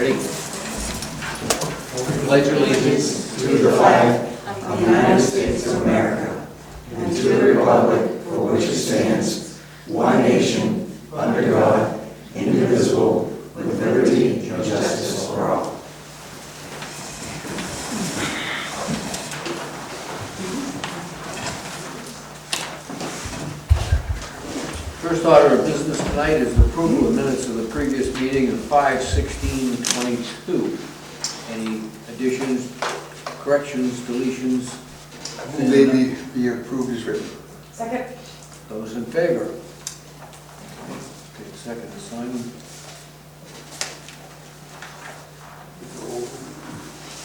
Ready? Pledge allegiance to the flag of the United States of America and to the republic for which it stands, one nation, under God, indivisible, with liberty and justice for all. First order of business tonight is approval of minutes of the previous meeting of 5/16/22. Any additions, corrections, deletions? They be approved as written. Second. Those in favor? Take a second to sign them.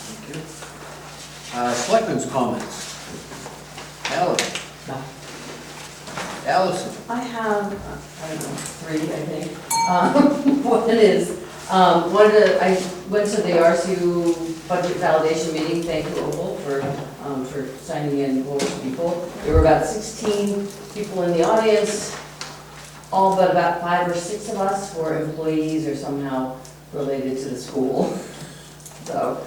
Thank you. Selectmen's comments. Alice? No. Allison? I have, I don't know, 3, I think. One is, I went to the RCU budget validation meeting. Thank you, Opal, for signing in Woolwich people. There were about 16 people in the audience, all but about 5 or 6 of us were employees or somehow related to the school. So,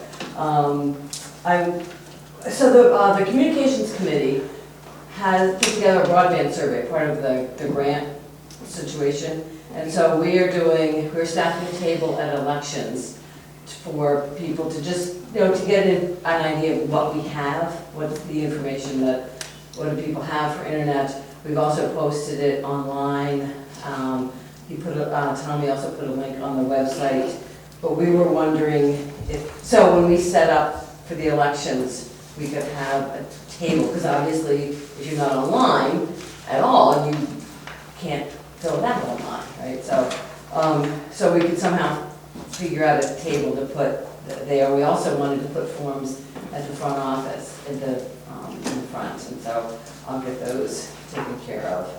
the communications committee has put together a broadband survey, part of the grant situation. And so we're staffing a table at elections for people to just, to get an idea of what we have, what's the information what do people have for internet. We've also posted it online. Tommy also put a link on the website. But we were wondering so when we set up for the elections, we could have a table, because obviously if you're not online at all, you can't fill that online, right? So we could somehow figure out a table to put there. We also wanted to put forms at the front office, in the front, and so I'll get those taken care of.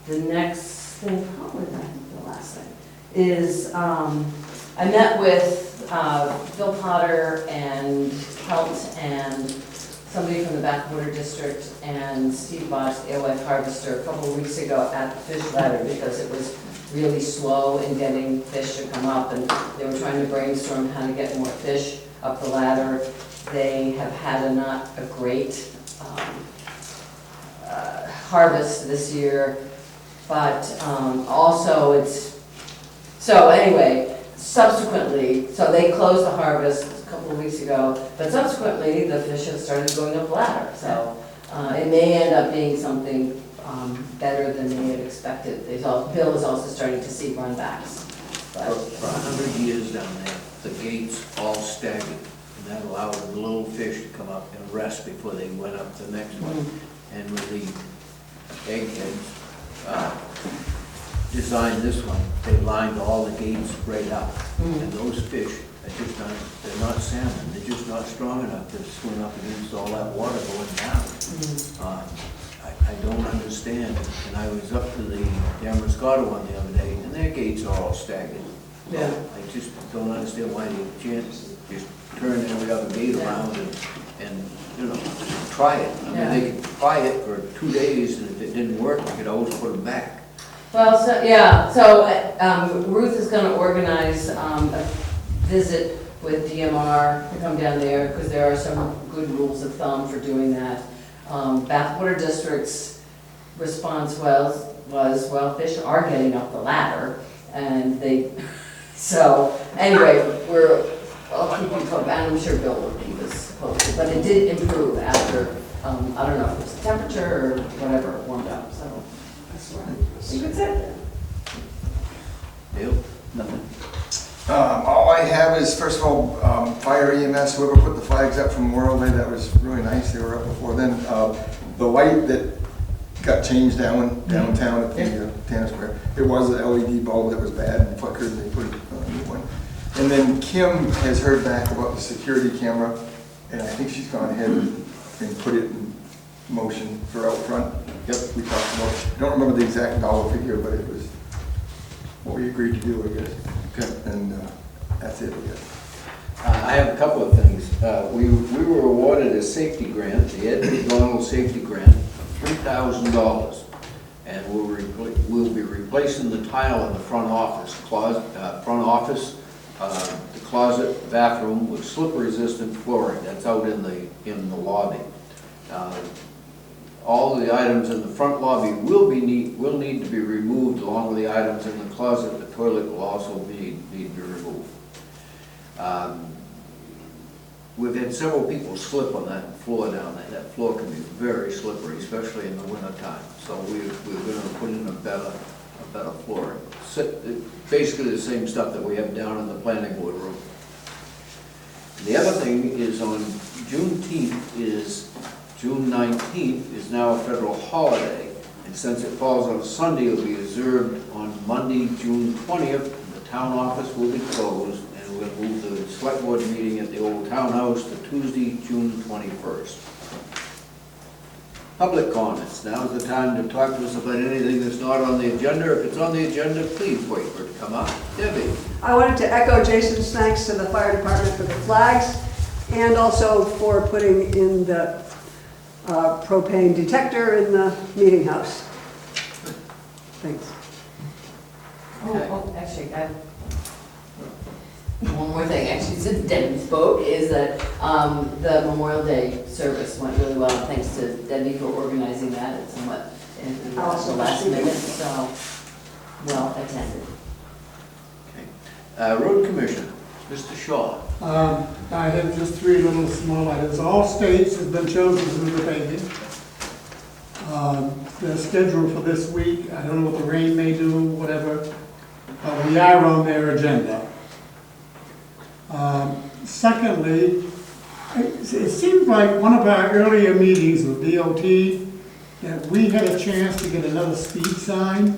The next thing, probably the last thing, is I met with Bill Potter and Helt and somebody from the Backwater District and Steve Bosch, the alewife harvester, a couple of weeks ago at the fish ladder, because it was really slow in getting fish to come up, and they were trying to brainstorm how to get more fish up the ladder. They have had not a great harvest this year, but also subsequently, so they closed the harvest a couple of weeks ago, but subsequently the fish have started going up the ladder. So it may end up being something better than they had expected. Bill is also starting to see runbacks. For 100 years down there, the gates all staggered, and that allowed the little fish to come up and rest before they went up to the next one. And with the eggheads designed this one, they lined all the gates right up. And those fish are just not, they're not salmon, they're just not strong enough to swim up against all that water going down. I don't understand. And I was up to the Damascotta one the other day, and their gates are all staggered. Yeah. I just don't understand why they can't just turn every other gate around and try it. I mean, they could try it for 2 days, and if it didn't work, they could always put them back. Well, Ruth is going to organize a visit with DMR to come down there, because there are some good rules of thumb for doing that. Bathwater District's response was, fish are getting up the ladder, and anyway, I'll keep you posted, and I'm sure Bill will keep us posted, but it did improve after, I don't know if it was the temperature or whatever warmed up, so that's right. You could say. Bill? Nothing. All I have is, first of all, fire EMS, whoever put the flags up from Memorial Day, that was really nice. They were up before then. The light that got changed downtown at the tennis square, it was an LED bulb that was bad and flickered, and they put a new one. And then Kim has heard back about the security camera, and I think she's gone ahead and put it in motion for out front. Yep, we talked about, I don't remember the exact dollar figure, but it was what we agreed to do, I guess. Okay. And that's it, I guess. I have a couple of things. We were awarded a safety grant, the Ed McDonald Safety Grant, $3,000, and we'll be replacing the tile in the front office The closet, bathroom with slip-resistant flooring, that's out in the lobby. All the items in the front lobby will need to be removed along with the items in the closet. The toilet will also need to be removed. We've had several people slip on that floor down there. That floor can be very slippery, especially in the winter time. So we're going to put in a better flooring. Basically the same stuff that we have down in the planning board room. The other thing is on June 19th is now a federal holiday, and since it falls on a Sunday, it will be observed on Monday, June 20th. The town office will be closed, and we'll move the select board meeting at the old townhouse to Tuesday, June 21st. Public comments. Now's the time to talk to us about anything that's not on the agenda. If it's on the agenda, please wait for it to come up. Debbie. I wanted to echo Jason's thanks to the fire department for the flags and also for putting in the propane detector in the meeting house. Thanks. Actually, one more thing, actually, since Debbie spoke, is that the Memorial Day service went really well. Thanks to Debbie for organizing that. It's somewhat in the last minute, so well attended. Okay. Road Commission, Mr. Shaw. I have just 3 little small items. All states have been chosen to do the paving. The schedule for this week, I don't know what the rain may do, whatever, but we are on their agenda. Secondly, it seems like one of our earlier meetings with DOT that we had a chance to get another speed sign,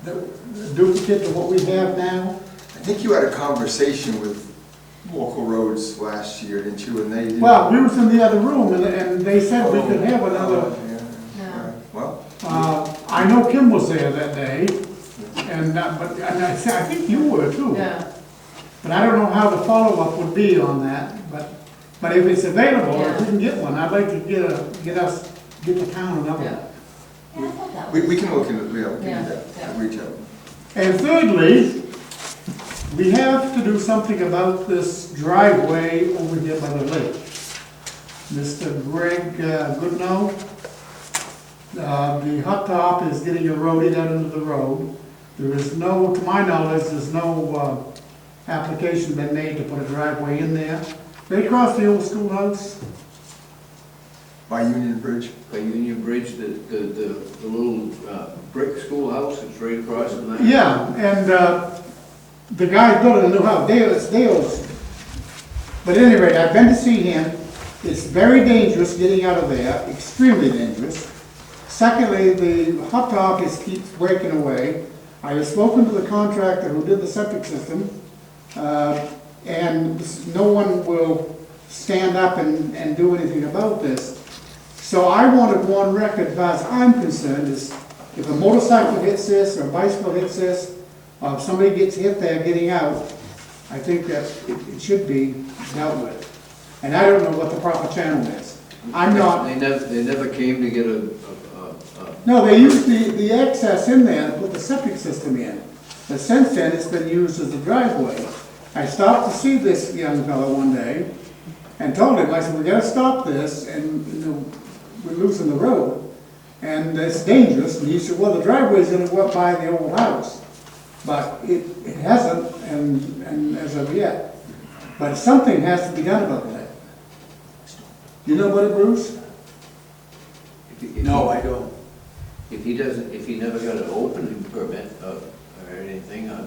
the duplicate to what we have now. I think you had a conversation with local roads last year, didn't you? And they didn't. Well, we was in the other room and they said we could have another. Yeah. Well. I know Kim was there that day, and I think you were too. Yeah. But I don't know how the follow-up would be on that, but if it's available, if we can get one, I'd like to get the town another. Yeah, I thought that was. We can look into, we can do Yeah, that, yeah. reach out. And thirdly, we have to do something about this driveway over here by the lake. Mr. Greg Goodnow, the hot top is getting eroded out into the road. There is no, to my knowledge, there's no application been made to put a driveway in there. They across the old schoolhouse. By Union Bridge. By Union Bridge, the little brick schoolhouse that's right across from that. Yeah, and the guy's building a new house, Dale's. But at any rate, I've been to see him. It's very dangerous getting out of there, extremely dangerous. Secondly, the hot top keeps breaking away. I have spoken to the contractor who did the septic system, and no one will stand up and do anything about this. So I wanted one record, as far as I'm concerned, is if a motorcycle hits this, or a bicycle hits this, or if somebody gets hit there getting out, I think that it should be dealt with. And I don't know what the proper channel is. I'm not. They never came to get No, they used the access in there to put the septic system in. But since then, it's been used as a driveway. I stopped to see this young fellow one day and told him, I said, we gotta stop this, and we're losing the road. And it's dangerous. And he said, well, the driveway's gonna go up by the old house. But it hasn't, and as of yet. But something has to be done about that. You know about it, Bruce? No, I don't. If he never got an opening permit or anything, I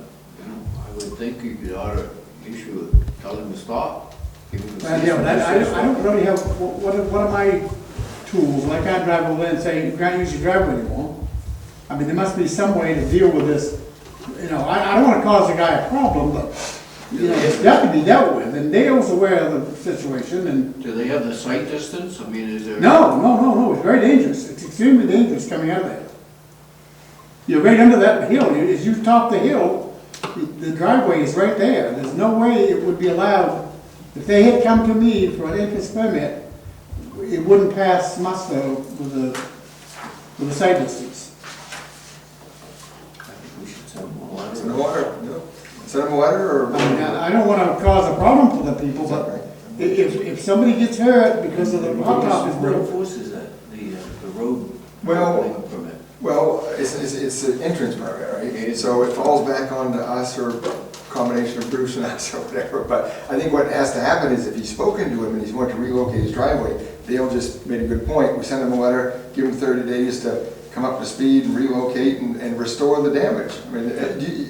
would think you ought to tell him to stop. Yeah, but I don't really have, what are my tools? I can't drive over there and say, you can't use your driveway anymore. I mean, there must be some way to deal with this. I don't want to cause the guy a problem, but, it's got to be dealt with. And Dale's aware of the situation, and... Do they have the sight distance? I mean, is there... No, it's very dangerous. It's extremely dangerous coming out of there. You're right under that hill. As you top the hill, the driveway is right there. There's no way it would be allowed. If they had come to me for an entrance permit, it wouldn't pass muster with the sight distance. I think we should send them all out. No water, no. Send them a letter, or? I mean, I don't wanna cause a problem for the people, Is that but right? if somebody gets hurt because of the hot top is What broke, enforces that, the road? Well- opening permit? Well, it's an entrance permit, right? So it falls back onto us, or combination of Bruce and us, or whatever. But I think what has to happen is if he's spoken to him and he's wanting to relocate his driveway, Dale just made a good point. We send him a letter, give him 30 days to come up to speed and relocate and restore the damage. I mean,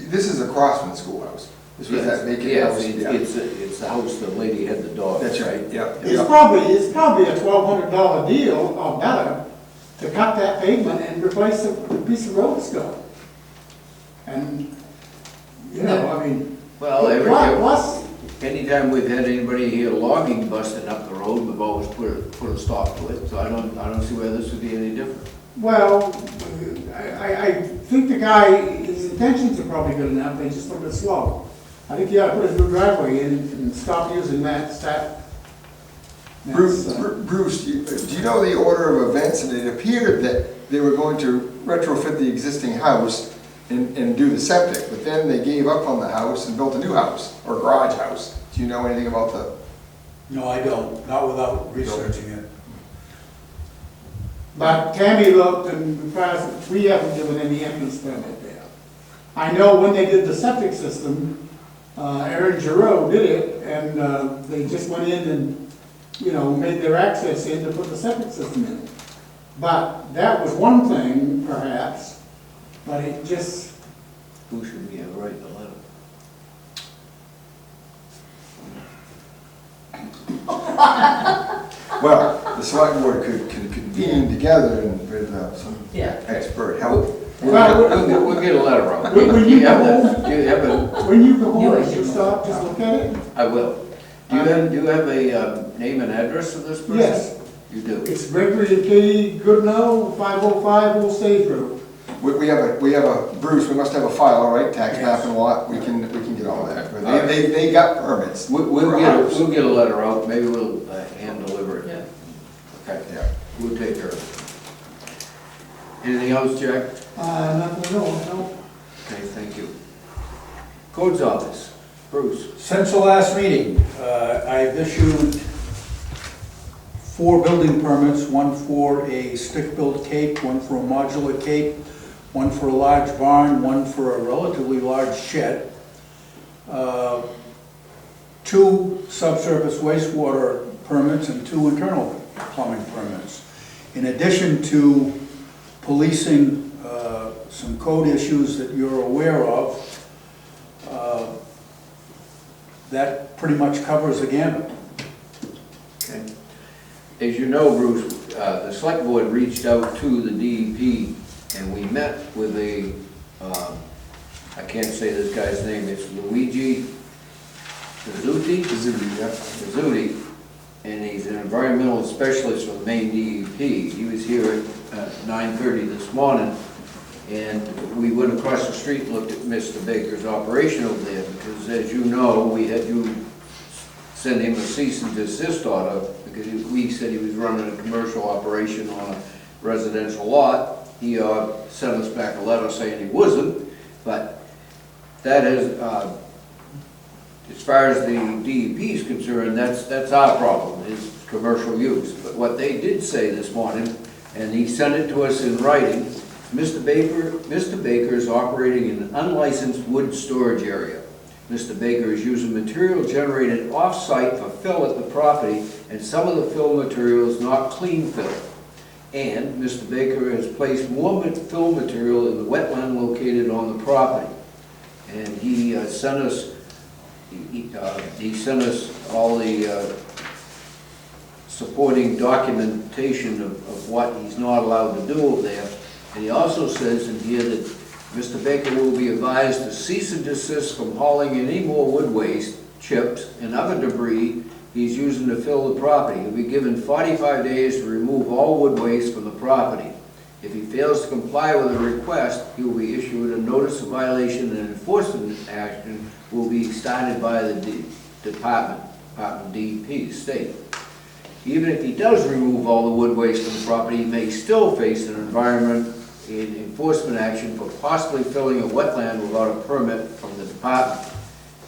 this is across from the schoolhouse. This was that vacant house. Yes, it's the house the lady had the dog. That's right, yeah. it's probably a $1,200 deal or better to cut that pavement and replace the piece of road still. And, you know, I mean, Well, plus, anytime we've had anybody here logging busting up the road, we've always put a stop to it, so I don't see why this would be any different. well, I think the guy, his intentions are probably good enough, they just a little bit slow. I think you ought to put his new driveway in and stop using that, Bruce, do you know the order of events? And it appeared that they were going to retrofit the existing house and do the septic, but then they gave up on the house and built a new house, or garage house. Do you know anything about the? No, I don't, not without researching it. But Tammy looked and we haven't given any entrance permit there. I know when they did the septic system, Aaron Giroux did it, and they just went in and, you know, made their access in to put the septic system in. But that was one thing, perhaps, but it just, Who should we have write the letter? Well, the select board could convene together and with some Yeah. expert help. We'll get a letter out. When you go home- Do you have a, when you go home, You you stop, just look at it. I will. Do you have a name and address of this person? Yes. You do? It's Gregory and Katie Goodnow, 505 Old Stage Road. We have a, Bruce, we must have a file, all right, tax map and lot, we can get all that. But they got permits. We'll for get, house. we'll get a letter out, maybe we'll hand deliver it. Yeah. Okay, Yeah. we'll take care of it. Anything else, Jack? Nothing, no. Okay, thank you. Codes office, Bruce. Since the last meeting, I've issued 4 building permits, one for a stick-built cape, one for a modular cape, one for a large barn, one for a relatively large shed, 2 subsurface wastewater permits, and 2 internal plumbing permits. In addition to policing some code issues that you're aware of, that pretty much covers the gamut. Okay. As you know, Bruce, the select board reached out to the DEP, and we met with a, I can't say this guy's name, it's Luigi Pizzuti? Pizzuti, and he's an environmental specialist from the Maine DEP. He was here at 9:30 this morning, and we went across the street and looked at Mr. Baker's operation over there, because as you know, we had you send him a cease and desist order, because we said he was running a commercial operation on a residential lot. He sent us back a letter saying he wasn't, but that is, as far as the DEP is concerned, that's our problem, is commercial use. But what they did say this morning, and he sent it to us in writing, Mr. Baker is operating an unlicensed wood storage area. Mr. Baker is using material generated off-site for fill at the property, and some of the fill material is not clean fill. And Mr. Baker has placed more fill material in the wetland located on the property. And he sent us all the supporting documentation of what he's not allowed to do over there. And he also says in here that Mr. Baker will be advised to cease and desist from hauling any more wood waste, chips, and other debris he's using to fill the property. He'll be given 45 days to remove all wood waste from the property. If he fails to comply with the request, he will be issued a notice of violation, and enforcement action will be started by the Department DEP, state. Even if he does remove all the wood waste from the property, he may still face an enforcement action for possibly filling a wetland without a permit from the department.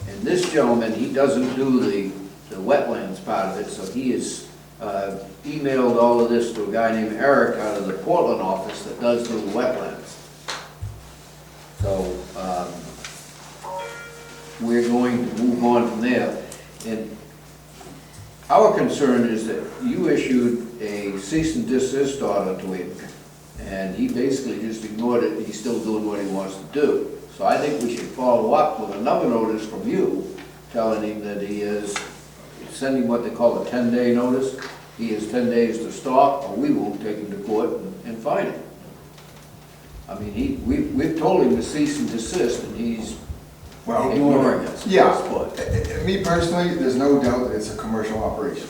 And this gentleman, he doesn't do the wetlands part of it, so he has emailed all of this to a guy named Eric out of the Portland office that does do the wetlands. So, we're going to move on from there. And our concern is that you issued a cease and desist order to him, and he basically just ignored it. He's still doing what he wants to do. So I think we should follow up with another notice from you, telling him that he is sending what they call a 10-day notice. He has 10 days to stop, or we will take him to court and fine him. I mean, we've told him to cease and desist, and he's ignoring us. Yeah, me personally, there's no doubt that it's a commercial operation.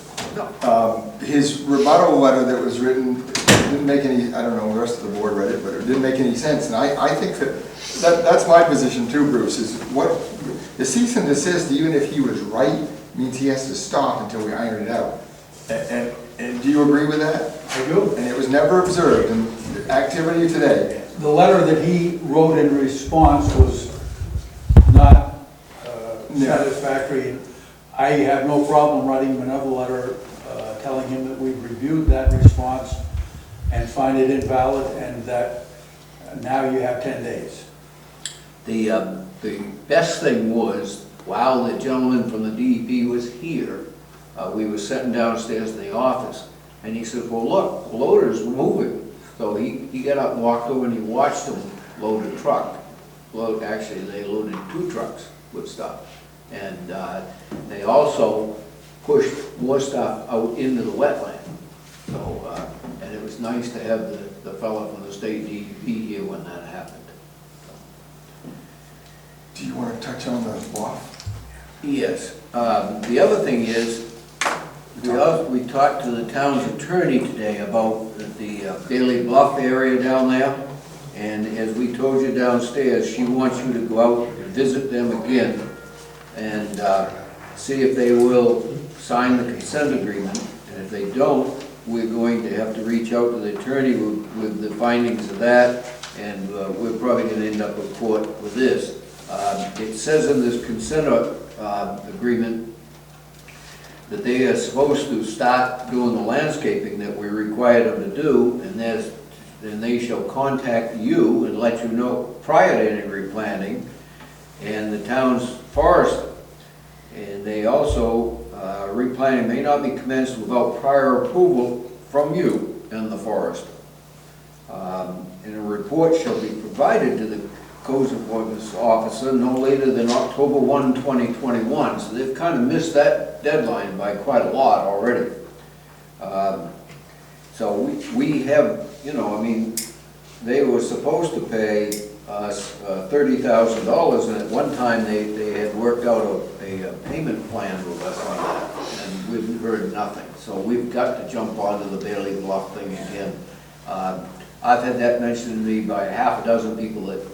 His rebuttal letter that was written didn't make any, I don't know, the rest of the board read it, but it didn't make any sense. And I think that's my position too, Bruce, is what, the cease and desist, even if he was right, means he has to stop until we iron it out. And do you agree with that? I do. And it was never observed in the activity today. The letter that he wrote in response was not satisfactory. I have no problem writing him another letter telling him that we've reviewed that response and find it invalid, and that now you have 10 days. The best thing was, while the gentleman from the DEP was here, we were sitting downstairs in the office, and he said, well, look, the loaders were moving. So he got up and walked over and he watched them load a truck. Actually, they loaded 2 trucks with stuff. And they also pushed more stuff out into the wetland. So, and it was nice to have the fellow from the state DEP here when that happened. Do you want to touch on the bluff? Yes. The other thing is, we talked to the town's attorney today about the Bailey Bluff area down there. And as we told you downstairs, she wants you to go out and visit them again and see if they will sign the consent agreement. And if they don't, we're going to have to reach out to the attorney with the findings of that, and we're probably going to end up in court with this. It says in this consent agreement that they are supposed to start doing the landscaping that we require them to do, and they shall contact you and let you know prior to any replanting, and the town's forester. And they also, replanting may not be commenced without prior approval from you and the forester. And a report shall be provided to the Codes Enforcement Officer no later than October 1, 2021. So they've kind of missed that deadline by quite a lot already. So we have, you know, I mean, they were supposed to pay us $30,000, and at one time they had worked out a payment plan with us on that, and we've heard nothing. So we've got to jump onto the Bailey Bluff thing again. I've had that mentioned to me by half a dozen people that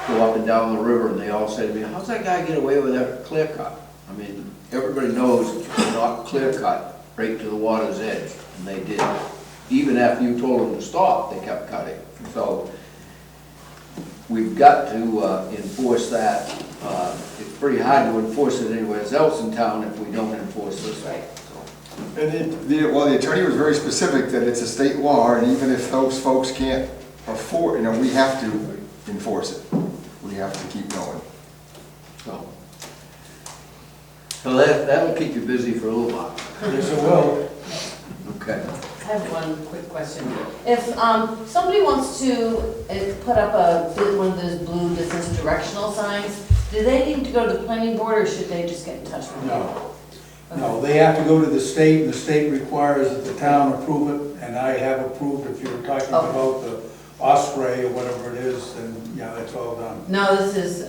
go up and down the river, and they all say to me, how's that guy get away with that clear cut? I mean, everybody knows that you cannot clear cut right to the water's edge, and they did. Even after you told them to stop, they kept cutting. So we've got to enforce that. It's pretty hard to enforce it anywhere else in town if we don't enforce this. Right. And well, the attorney was very specific that it's a state law, and even if those folks can't afford, you know, we have to enforce it. We have to keep going. So that'll keep you busy for a little while. Yes, it will. Okay. I have one quick question. If somebody wants to put up one of those blue business directional signs, do they need to go to the planning board, or should they just get in touch with you? No. No, they have to go to the state, and the state requires that the town approve it, and I have approved. If you're talking about the Osprey or whatever it is, then yeah, that's all done. No, this is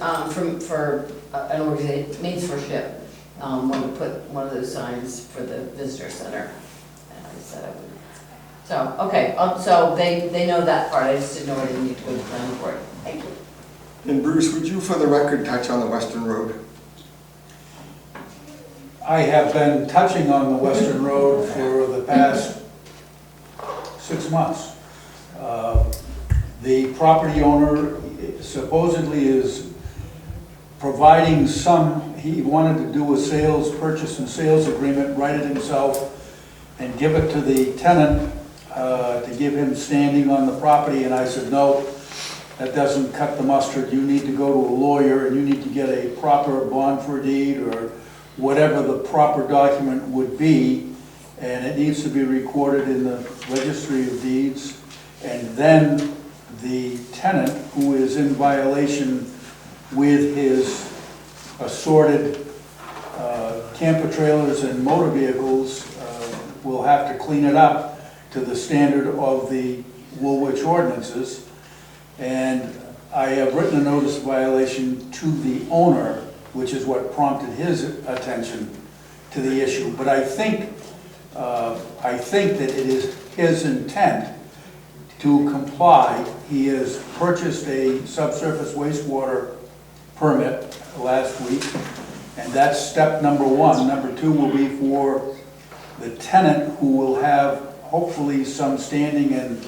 for an organization, Means for Ship, want to put one of those signs for the visitor center. And I said I would. So, okay, so they know that part. I just didn't know I didn't need to go to the planning board. Thank you. And Bruce, would you for the record touch on the Western Road? I have been touching on the Western Road for the past 6 months. The property owner supposedly is providing he wanted to do a purchase and sales agreement, write it himself, and give it to the tenant to give him standing on the property, and I said, no, that doesn't cut the mustard. You need to go to a lawyer, and you need to get a proper bond for deed, or whatever the proper document would be, and it needs to be recorded in the registry of deeds, and then the tenant, who is in violation with his assorted camper trailers and motor vehicles, will have to clean it up to the standard of the Woolwich ordinances. And I have written a notice of violation to the owner, which is what prompted his attention to the issue. But I think that it is his intent to comply. He has purchased a subsurface wastewater permit last week, and that's step number one. Number two will be for the tenant, who will have hopefully some standing and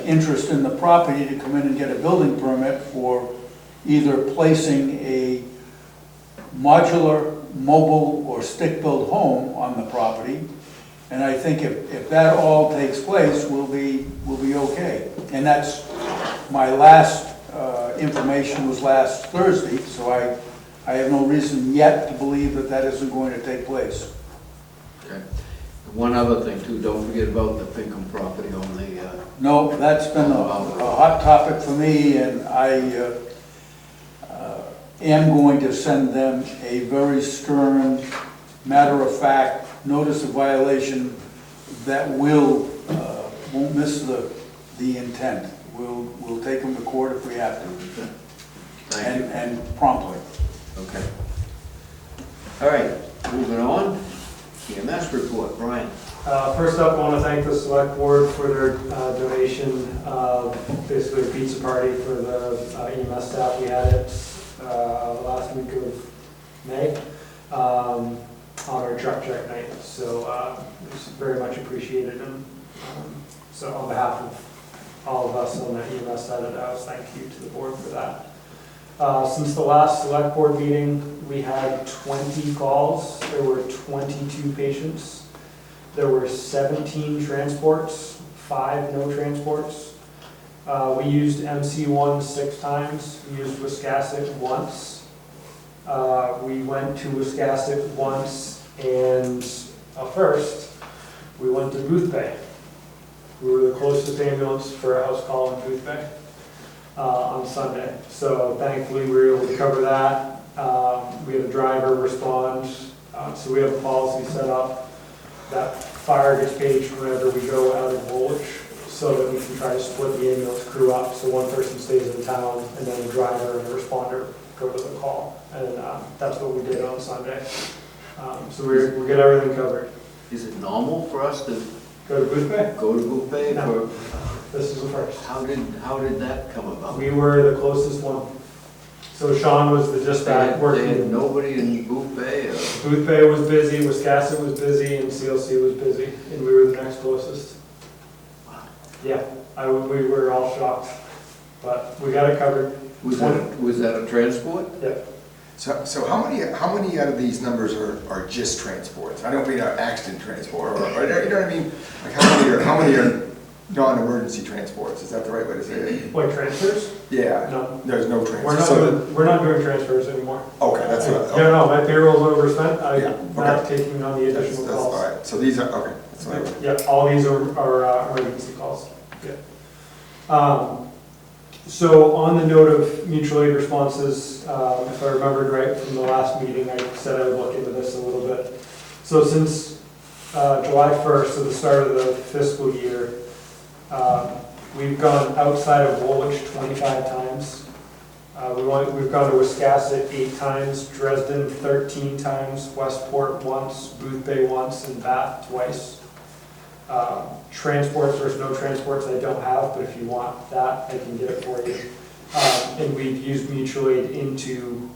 interest in the property, to come in and get a building permit for either placing a modular, mobile, or stick-built home on the property. And I think if that all takes place, we'll be okay. And that's, my last information was last Thursday, so I have no reason yet to believe that that isn't going to take place. Okay. One other thing too, don't forget about the Pinkham property on the, No, that's been a hot topic for me, and I am going to send them a very stern, matter-of-fact notice of violation that won't miss the intent. We'll take them to court if we have to. Thank you. And promptly. Okay. All right, moving on. EMS report, Brian. First up, I want to thank the select board for their donation, basically a pizza party for the EMS staff. We had it last week of May on our truck check night, so it's very much appreciated. And so on behalf of all of us on the EMS side of the house, thank you to the board for that. Since the last select board meeting, we had 20 calls. There were 22 patients. There were 17 transports, 5 no transports. We used MC1 6 times. We used Wiscasset once. We went to Wiscasset once, and first, we went to Booth Bay. We were the closest ambulance for a house call in Booth Bay on Sunday. So thankfully, we were able to cover that. We had a driver respond. So we have a policy set up that fire gets paged whenever we go out of Woolwich, so that we can try to split the ambulance crew up. So one person stays in town, and then a driver and a responder go to the call. And that's what we did on Sunday. So we get everything covered. Is it normal for us to Go to Booth Bay? go to Booth Bay? No. For, This is the first. how did that come about? We were the closest one. So Sean was the dispatch They working. had nobody in Booth Bay? Or? Booth Bay was busy, Wiscasset was busy, and CLC was busy, and we were the next closest. Yeah, we were all shocked, but we got it covered. Was that a transport? Yeah. So how many out of these numbers are just transports? I don't mean accident transport, or you know what I mean? Like how many are non-emergency transports? Is that the right way to say it? Like transfers? Yeah. No. There's no transfers. We're not doing transfers anymore. Okay, that's what. Yeah, no, my payroll's overspent. I'm Yeah, not okay. taking on the additional That's calls. all right. So these are okay. That's what I would. Yeah, all these are emergency calls. Yeah. So on the note of mutual aid responses, if I remembered right from the last meeting, I said I would look into this a little bit. So since July 1st, so the start of the fiscal year, we've gone outside of Woolwich 25 times. We've gone to Wiscasset 8 times, Dresden 13 times, Westport once, Booth Bay once, and Bath twice. Transports versus no transports I don't have, but if you want that, I can get it for you. And we've used mutual aid into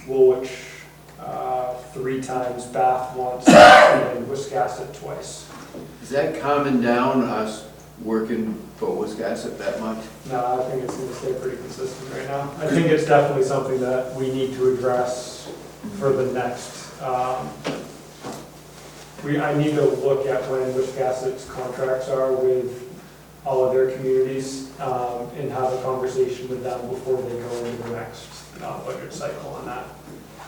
Woolwich 3 times, Bath once, and Wiscasset twice. Is that calming down us working for Wiscasset that much? No, I think it's gonna stay pretty consistent right now. I think it's definitely something that we need to address for the next, I need to look at when Wiscasset's contracts are with all of their communities, and have a conversation with them before they go into the next, budget cycle on that.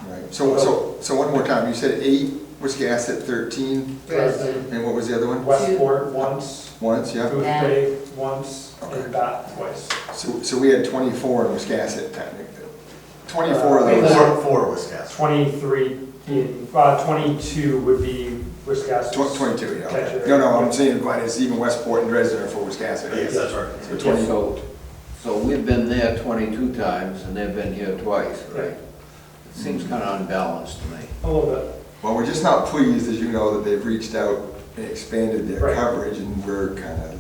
Right, so one more time, you said 8, Wiscasset 13, Dresden. and what was the other one? Westport once, Once, yeah? Booth Yeah. Bay once, Okay. and Bath twice. So we had 24 in Wiscasset technically. 24 of those. Four Wisconsin. 23, 22 would be Wiscasset. 22, yeah. Okay. Catcher. No, I'm saying, but it's even Westport and Dresden are for Wiscasset. Yes, that's right. So 20, So we've been there 22 times and they've been here twice, right? It seems kind of unbalanced to me. A little bit. well, we're just not pleased, as you know, that they've reached out and expanded their Right. coverage, and we're kind of,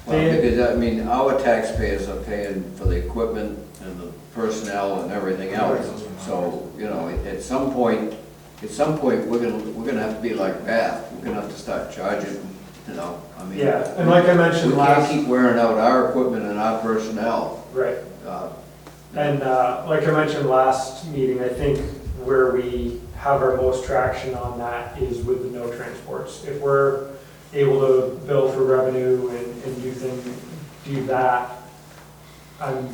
Well, because, I mean, our taxpayers are paying for the equipment and the personnel and everything else. So, you know, at some point, we're gonna have to be like Bath. We're gonna have to start charging, you know, I mean. Yeah, and like I mentioned We can't last, keep wearing out our equipment and our personnel. right, Uh, and like I mentioned last meeting, I think where we have our most traction on that is with the no transports. If we're able to bill for revenue and do that, I'm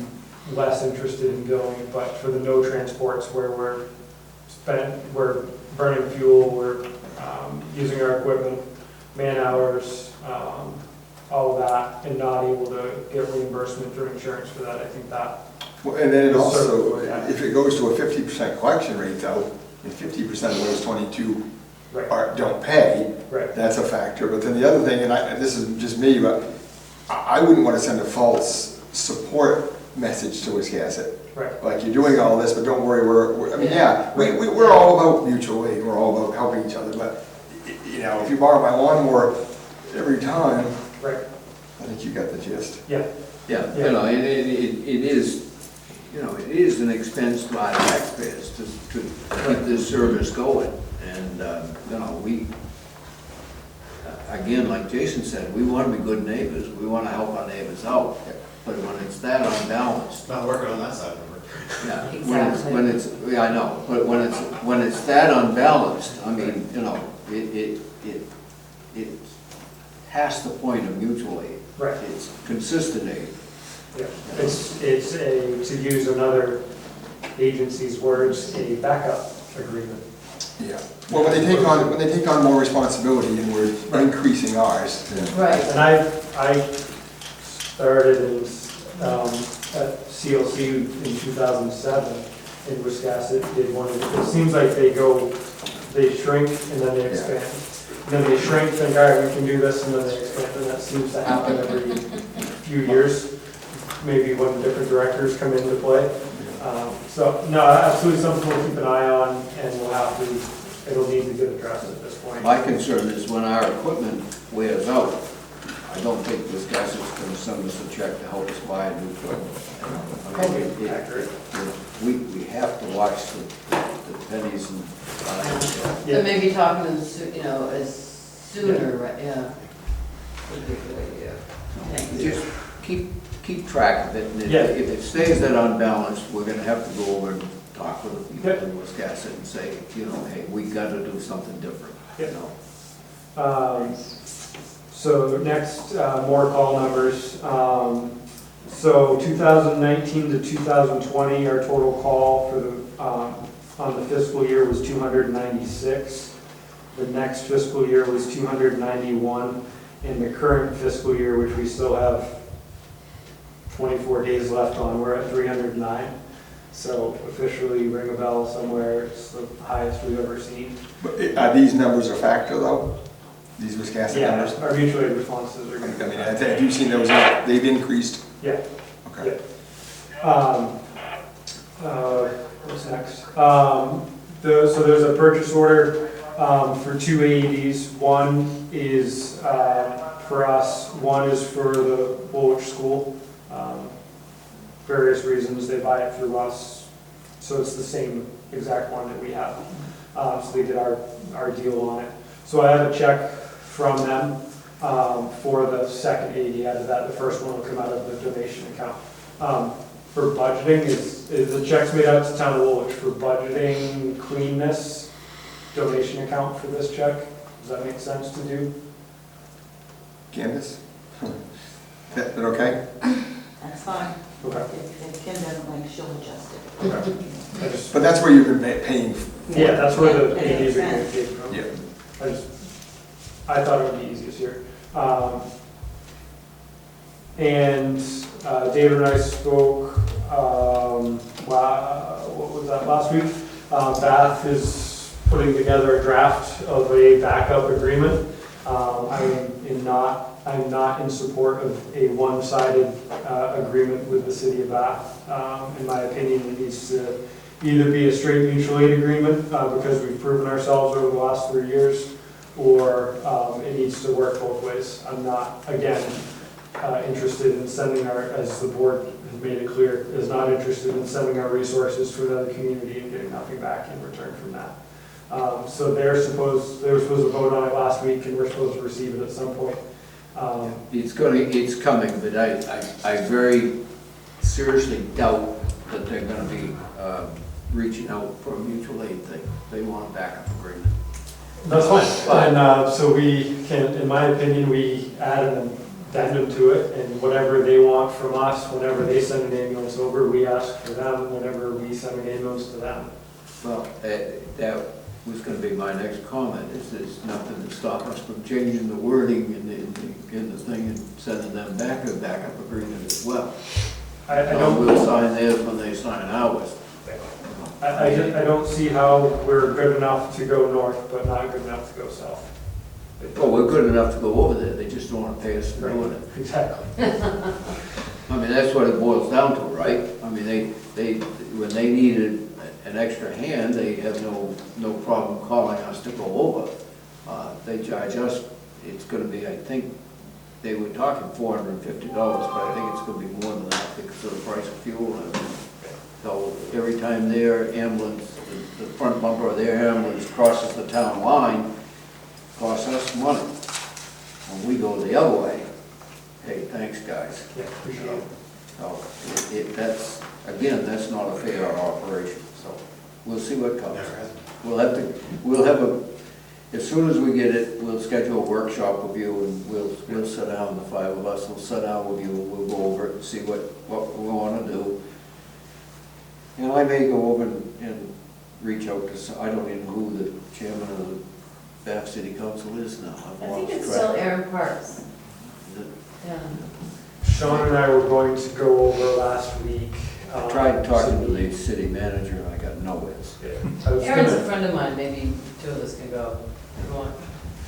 less interested in billing, but for the no transports where we're burning fuel, we're using our equipment, man hours, all of that, and not able to get reimbursement through insurance for that, I think that, well, and then it also, Yeah. if it goes to a 50% collection rate though, and 50% of those 22 right, don't pay, right, that's a factor. But then the other thing, and this is just me, but I wouldn't want to send a false support message to Wiscasset. right. Like, you're doing all this, but don't worry, I mean, yeah, we're all about mutual aid, we're all about helping each other, but, you know, if you borrow my lawnmower every time, Right, I think you got the gist. yeah, Yeah, you know, it is, you know, it is an expense to our taxpayers to keep this service going. And, you know, again, like Jason said, we want to be good neighbors, we want to help our neighbors out. But when it's that unbalanced, Not working on that side of it. yeah, Exactly. when it's, yeah, I know, but when it's that unbalanced, I mean, you know, it's past the point of mutual aid. right, It's consistent aid. yeah. It's to use another agency's words, a backup agreement. Yeah. Well, when they take on more responsibility and we're increasing ours, then Right. And I started at CLC in 2007 in Wiscasset, did one of the, it seems like they shrink and then they expand. And then they shrink, think, all right, we can do this, and then they expand, and that seems to happen every few years, maybe when different directors come into play. So, no, absolutely something we'll keep an eye on, and it'll need to get addressed at this point. My concern is when our equipment wears out, I don't think Wiscasset's gonna send us a check to help us buy a new equipment. I mean, Probably accurate. We have to watch the pennies and. So maybe talking to them, you know, as sooner, right, yeah. Would be a good idea. Thank you. Just keep track of it, and Yeah. if it stays that unbalanced, we're gonna have to go over and talk with the people in Wiscasset and say, you know, hey, we gotta do something different, you know? So next, more call numbers. So 2019 to 2020, our total call for the, on the fiscal year was 296. The next fiscal year was 291. In the current fiscal year, which we still have 24 days left on, we're at 309. So officially ring a bell somewhere, it's the highest we've ever seen. But are these numbers a factor though? These Wiscasset Yeah, numbers? our mutual aid responses are I good. mean, have you seen those, they've increased? Yeah. Okay. What's next? So there's a purchase order for two AEDs. One is for us, one is for the Woolwich School. Various reasons, they buy it through us, so it's the same exact one that we have. So they did our deal on it. So I have a check from them for the second 80 out of that. The first one will come out of the donation account. For budgeting, is the checks made out to Town of Woolwich for budgeting, cleanness, donation account for this check? Does that make sense to do? Candace? That okay? That's fine. Okay. If Kim doesn't like, she'll adjust it. Okay. I just, But that's where you've been paying for. yeah, that's where the That 80s makes are going to sense. take from. Yeah. I thought it would be easiest here. And David and I spoke, what was that, last week? Bath is putting together a draft of a backup agreement. I'm not in support of a one-sided agreement with the city of Bath. In my opinion, it needs to either be a straight mutual aid agreement because we've proven ourselves over the last 3 years, or it needs to work both ways. I'm not, again, interested in sending as the board has made it clear, is not interested in sending our resources to another community and getting nothing back in return from that. So they were supposed to vote on it last week, and we're supposed to receive it at some point. It's coming, but I very seriously doubt that they're gonna be reaching out for a mutual aid thing. They want a backup agreement. That's fine. And so we can, in my opinion, we add an addendum to it, and whatever they want from us, whenever they send an ambulance over, we ask for them whenever we send an ambulance to them. Well, that was gonna be my next comment, is there's nothing to stop us from changing the wording in the thing and sending them back a backup agreement as well. I don't. We'll sign theirs when they sign ours. I don't see how we're good enough to go north, but not good enough to go south. Oh, we're good enough to go over there, they just don't wanna pay us for doing it. Exactly. I mean, that's what it boils down to, right? I mean, they when they needed an extra hand, they have no problem calling us to go over. They charge us, it's gonna be, I think, they were talking $450, but I think it's gonna be more than that because of the price of fuel and everything. So every time their ambulance, the front bumper of their ambulance crosses the town line, costs us money. When we go the other way, hey, thanks, guys. Yeah, appreciate it. So that's, again, that's not a fair operation, so we'll see what comes. We'll have as soon as we get it, we'll schedule a workshop with you, and we'll sit down, the five of us will sit down with you, and we'll go over it and see what we want to do. And I may go over and reach out to, I don't even know who the chairman of the Bath City Council is now. I think it's still Aaron Parks. Yeah. Sean and I were going to go over last week. I tried talking to the city manager, and I got nowhere. I was Aaron's gonna- a friend of mine, maybe two of us can go if you want.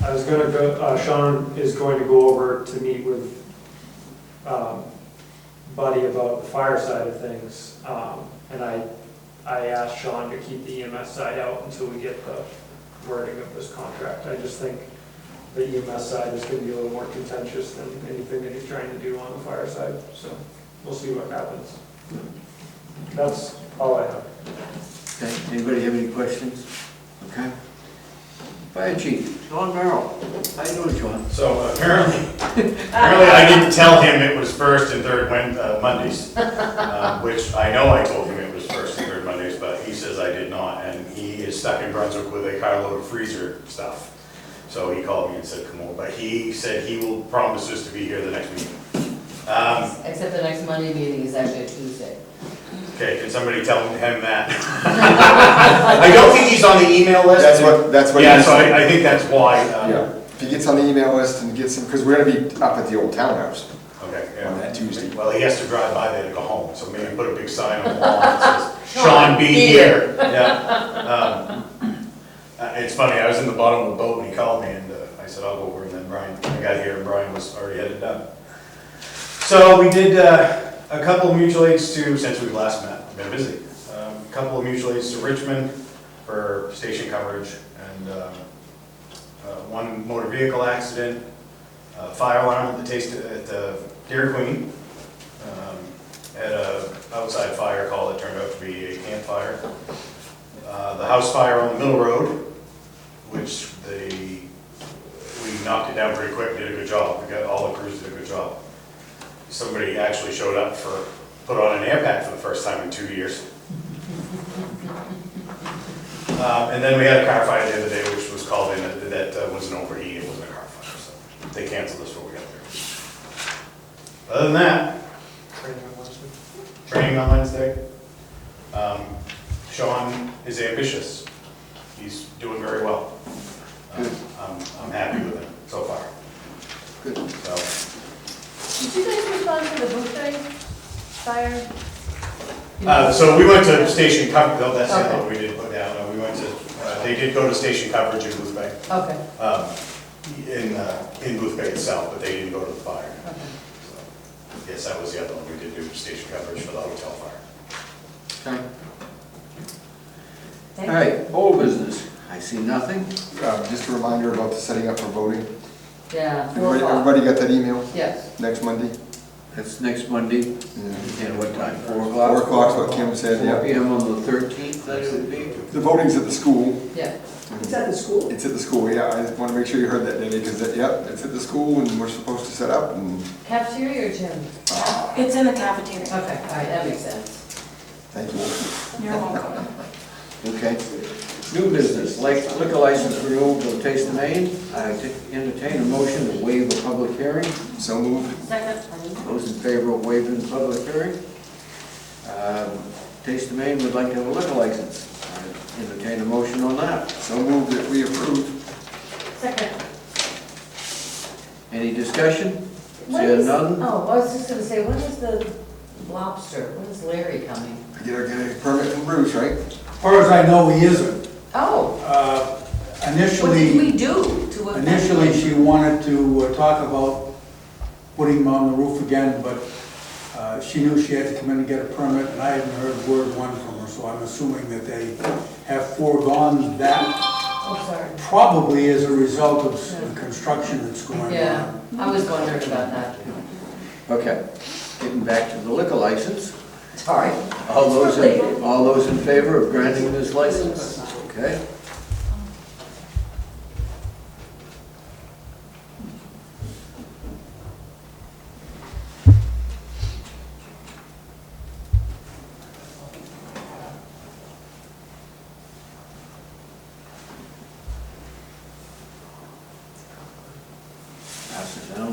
I was gonna go, Sean is going to go over to meet with Buddy about the fire side of things. And I asked Sean to keep the EMS side out until we get the wording of this contract. I just think the EMS side is gonna be a little more contentious than anything that he's trying to do on the fire side, so we'll see what happens. That's all I have. Okay, anybody have any questions? Okay. Fire Chief, Sean Merrill. How you doing, Sean? So apparently I didn't tell him it was first and third Mondays, which I know I told him it was first and third Mondays, but he says I did not, and he is stuck in Brunswick with a carload of freezer stuff. So he called me and said, come over, but he said he will promise us to be here the next week. Except the next Monday meeting is actually a Tuesday. Okay, can somebody tell him that? I don't think he's on the email list. That's what. Yeah, so I think that's why. Yeah, if he gets on the email list and gets some, because we're gonna be up at the old townhouse Okay, yeah. on that Tuesday. Well, he has to drive by there to go home, so maybe put a big sign on the wall that says, Sean, be here. Yeah. It's funny, I was in the bottom of the boat and he called me and I said, I'll go over, and then I got here and Brian was already headed down. So we did a couple of mutual aids to, since we last met, I've been busy. A couple of mutual aids to Richmond for station coverage, and one motor vehicle accident, fire alarm at the Dairy Queen, had a outside fire call that turned out to be a campfire. The house fire on the Middle Road, which we knocked it down pretty quick. quick, did a good job. All the crews did a good job. Somebody actually showed up put on an air pack for the first time in 2 years. And then we had a car fire the other day, which was called in, that wasn't overheat, it wasn't a car fire, so they canceled us before we got there. Other than that, training on Wednesday. Sean is ambitious. He's doing very well. I'm happy with him so far. Good. So, Did you guys respond to the Boucher fire? so we went to station coverage, though, that's the Okay. other one we did put down. We went to, they did go to station coverage in Booth Bay, Okay. in Booth Bay itself, but they didn't go to the fire. Okay. So, yes, that was the other one. We did do station coverage for the hotel fire. Okay. Thank All right, old business. I see nothing. Just a reminder about the setting up for voting. Yeah, 4 o'clock. Everybody got that email Yes. next Monday? That's next Monday. And what time? 4 o'clock? 4 o'clock's what Kim said, 4 yeah. PM on the 13th, that would be. The voting's at the school. Yeah. Is that the school? It's at the school, yeah. I just want to make sure you heard that, Danny, because, yep, it's at the school and we're supposed to set up and, Cafeteria or gym? It's in the cafeteria. Okay, all right, that makes sense. thank you. You're welcome. Okay. New business, liquor license renewal for Taste of Maine. I entertain a motion to waive a public hearing. So moved. Second. Those in favor of waiving the public hearing? Taste of Maine would like to have a liquor license. I entertain a motion on that. So moved that we approve. Second. Any discussion? When Seeing is- none? Oh, I was just gonna say, when is the lobster, when is Larry coming? Get a permit from Bruce, right? As far as I know, he isn't. Oh, what did Initially, we do to affect? initially she wanted to talk about putting him on the roof again, but she knew she had to come in and get a permit, and I hadn't heard word one from her, so I'm assuming that they have foregone that, Oh, sorry. probably as a result of the construction that's going on. Yeah, I was wondering about that. Okay, getting back to the liquor license. Sorry. All those in favor of granting this license? Okay. Pass it down.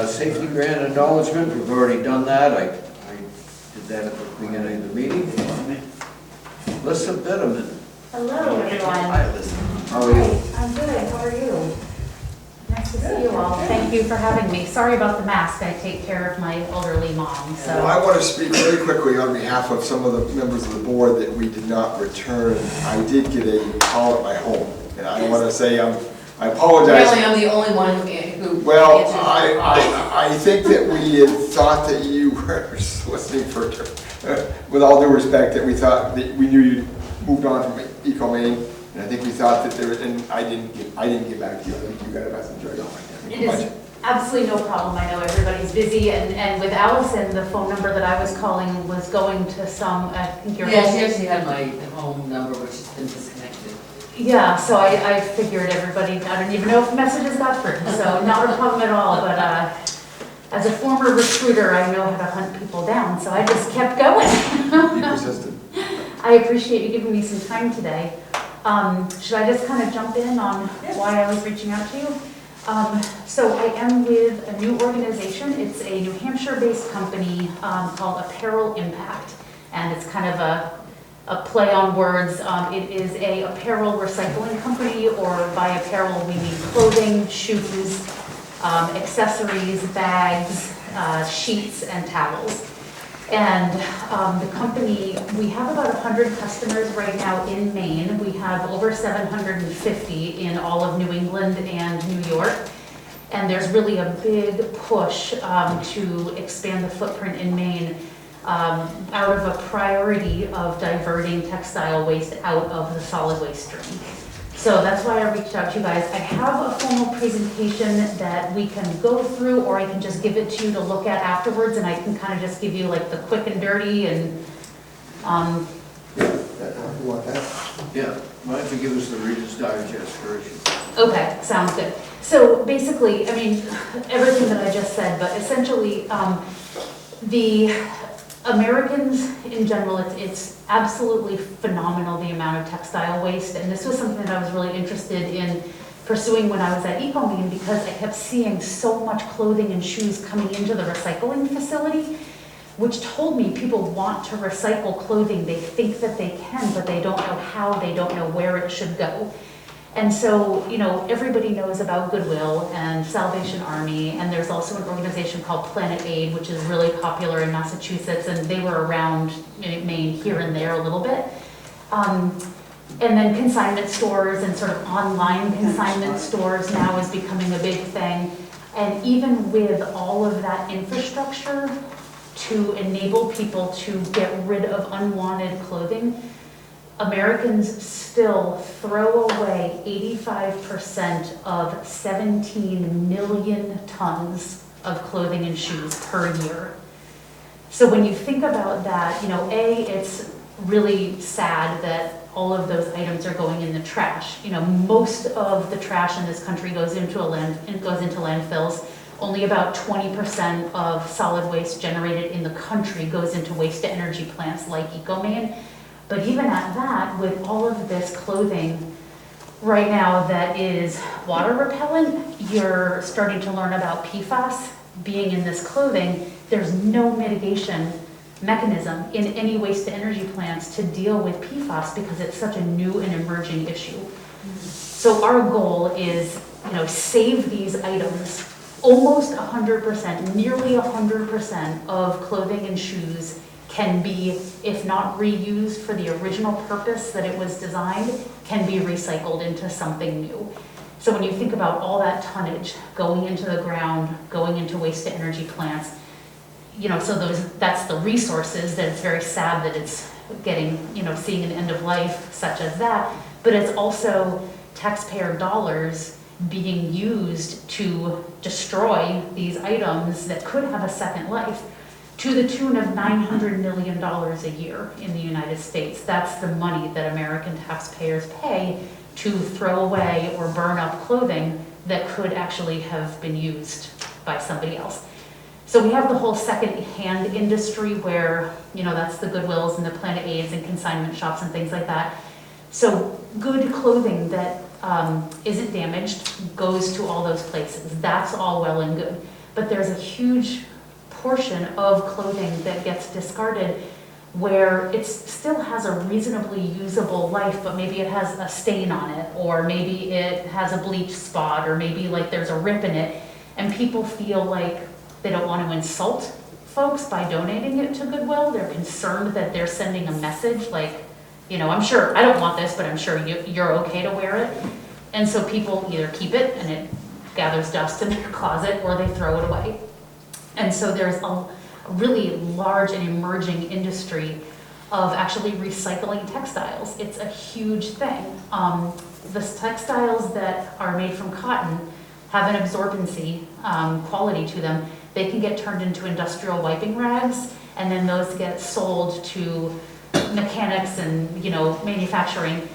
Safety grant acknowledgement, we've already done that. I did that at the beginning of the meeting. Lissa Bitterman. Hello, everyone. Hi, Lissa. How are you? I'm good, how are you? Nice to see you all. Thank you for having me. Sorry about the mask, I take care of my elderly mom, Well, so. I want to speak very quickly on behalf of some of the members of the board that we did not return. I did get a call at my home, and I want to say I apologize. Apparently, I'm the only one who Well, answered. I think that we had thought that you were soliciting for, with all due respect, that we thought that we knew you'd moved on from Eco Maine, and I think we thought that there, and I didn't get back to you. I think you got a message right on. It is absolutely no problem, I know everybody's busy, and with Allison, the phone number that I was calling was going to some, I think your. Yeah, she actually had my home number, which has been disconnected. Yeah, so I figured everybody, I don't even know if messages got through, so not a problem at all, but as a former recruiter, I know how to hunt people down, so I just kept going. Be persistent. I appreciate you giving me some time today. Should I just kind of jump in on why I was reaching out to you? So I am with a new organization. It's a New Hampshire-based company called Apparel Impact, and it's kind of a play on words. It is a apparel recycling company, or by apparel we mean clothing, shoes, accessories, bags, sheets, and towels. And the company, we have about 100 customers right now in Maine. We have over 750 in all of New England and New York. And there's really a big push to expand the footprint in Maine out of a priority of diverting textile waste out of the solid waste stream. So that's why I reached out to you guys. I have a formal presentation that we can go through, or I can just give it to you to look at afterwards, and I can kind of just give you like the quick and dirty and Yeah, you want that? Yeah, why don't don't you give us the Reader's Digest version? Okay, sounds good. So basically, I mean, everything that I just said, but essentially, the Americans in general, it's absolutely phenomenal the amount of textile waste, and this was something that I was really interested in pursuing when I was at Maine, because I kept seeing so much clothing and shoes coming into the recycling facility, which told me people want to recycle clothing. They think that they can, but they don't know how, they don't know where it should go. And so, you know, everybody knows about Goodwill and Salvation Army, and there's also an organization called Planet Aid, which is really popular in Massachusetts, and they were around in Maine here and there a little bit. And then consignment stores and sort of online consignment stores now is becoming a big thing. And even with all of that infrastructure to enable people to get rid of unwanted clothing, Americans still throw away 85% of 17 million tons of clothing and shoes per year. So when you think about that, you know, it's really sad that all of those items are going in the trash. You know, most of the trash in this country goes into landfills. Only about 20% of solid waste generated in the country goes into waste to energy plants like Maine. But even at that, with all of this clothing right now that is water repellent, you're starting to learn about PFAS being in this clothing. There's no mitigation mechanism in any waste to energy plants to deal with PFAS because it's such a new and emerging issue. So our goal is, you know, save these items. Almost 100%, nearly 100% of clothing and shoes can be, if not reused for the original purpose that it was designed, can be recycled into something new. So when you think about all that tonnage going into the ground, going into waste to energy plants, you know, so that's the resources that it's very sad that it's getting, you know, seeing an end of life such as that, but it's also taxpayer dollars being used to destroy these items that could have a second life to the tune of $900 million a year in the United States. That's the money that American taxpayers pay to throw away or burn up clothing that could actually have been used by somebody else. So we have the whole second-hand industry where, you know, that's the Goodwills and the Planet Aids and consignment shops and things like that. So good clothing that isn't damaged goes to all those places. That's all well and good. But there's a huge portion of clothing that gets discarded where it still has a reasonably usable life, but maybe it has a stain on it, or maybe it has a bleach spot, or maybe like there's a rip in it, and people feel like they don't want to insult folks by donating it to Goodwill. They're concerned that they're sending a message like, you know, I'm sure, I don't want this, but I'm sure you're okay to wear it. And so people either keep it and it gathers dust in their closet, or they throw it away. And so there's a really large and emerging industry of actually recycling textiles. It's a huge thing. The textiles that are made from cotton have an absorbency quality to them. They can get turned into industrial wiping rags, and then those get sold to mechanics and, you know, manufacturing.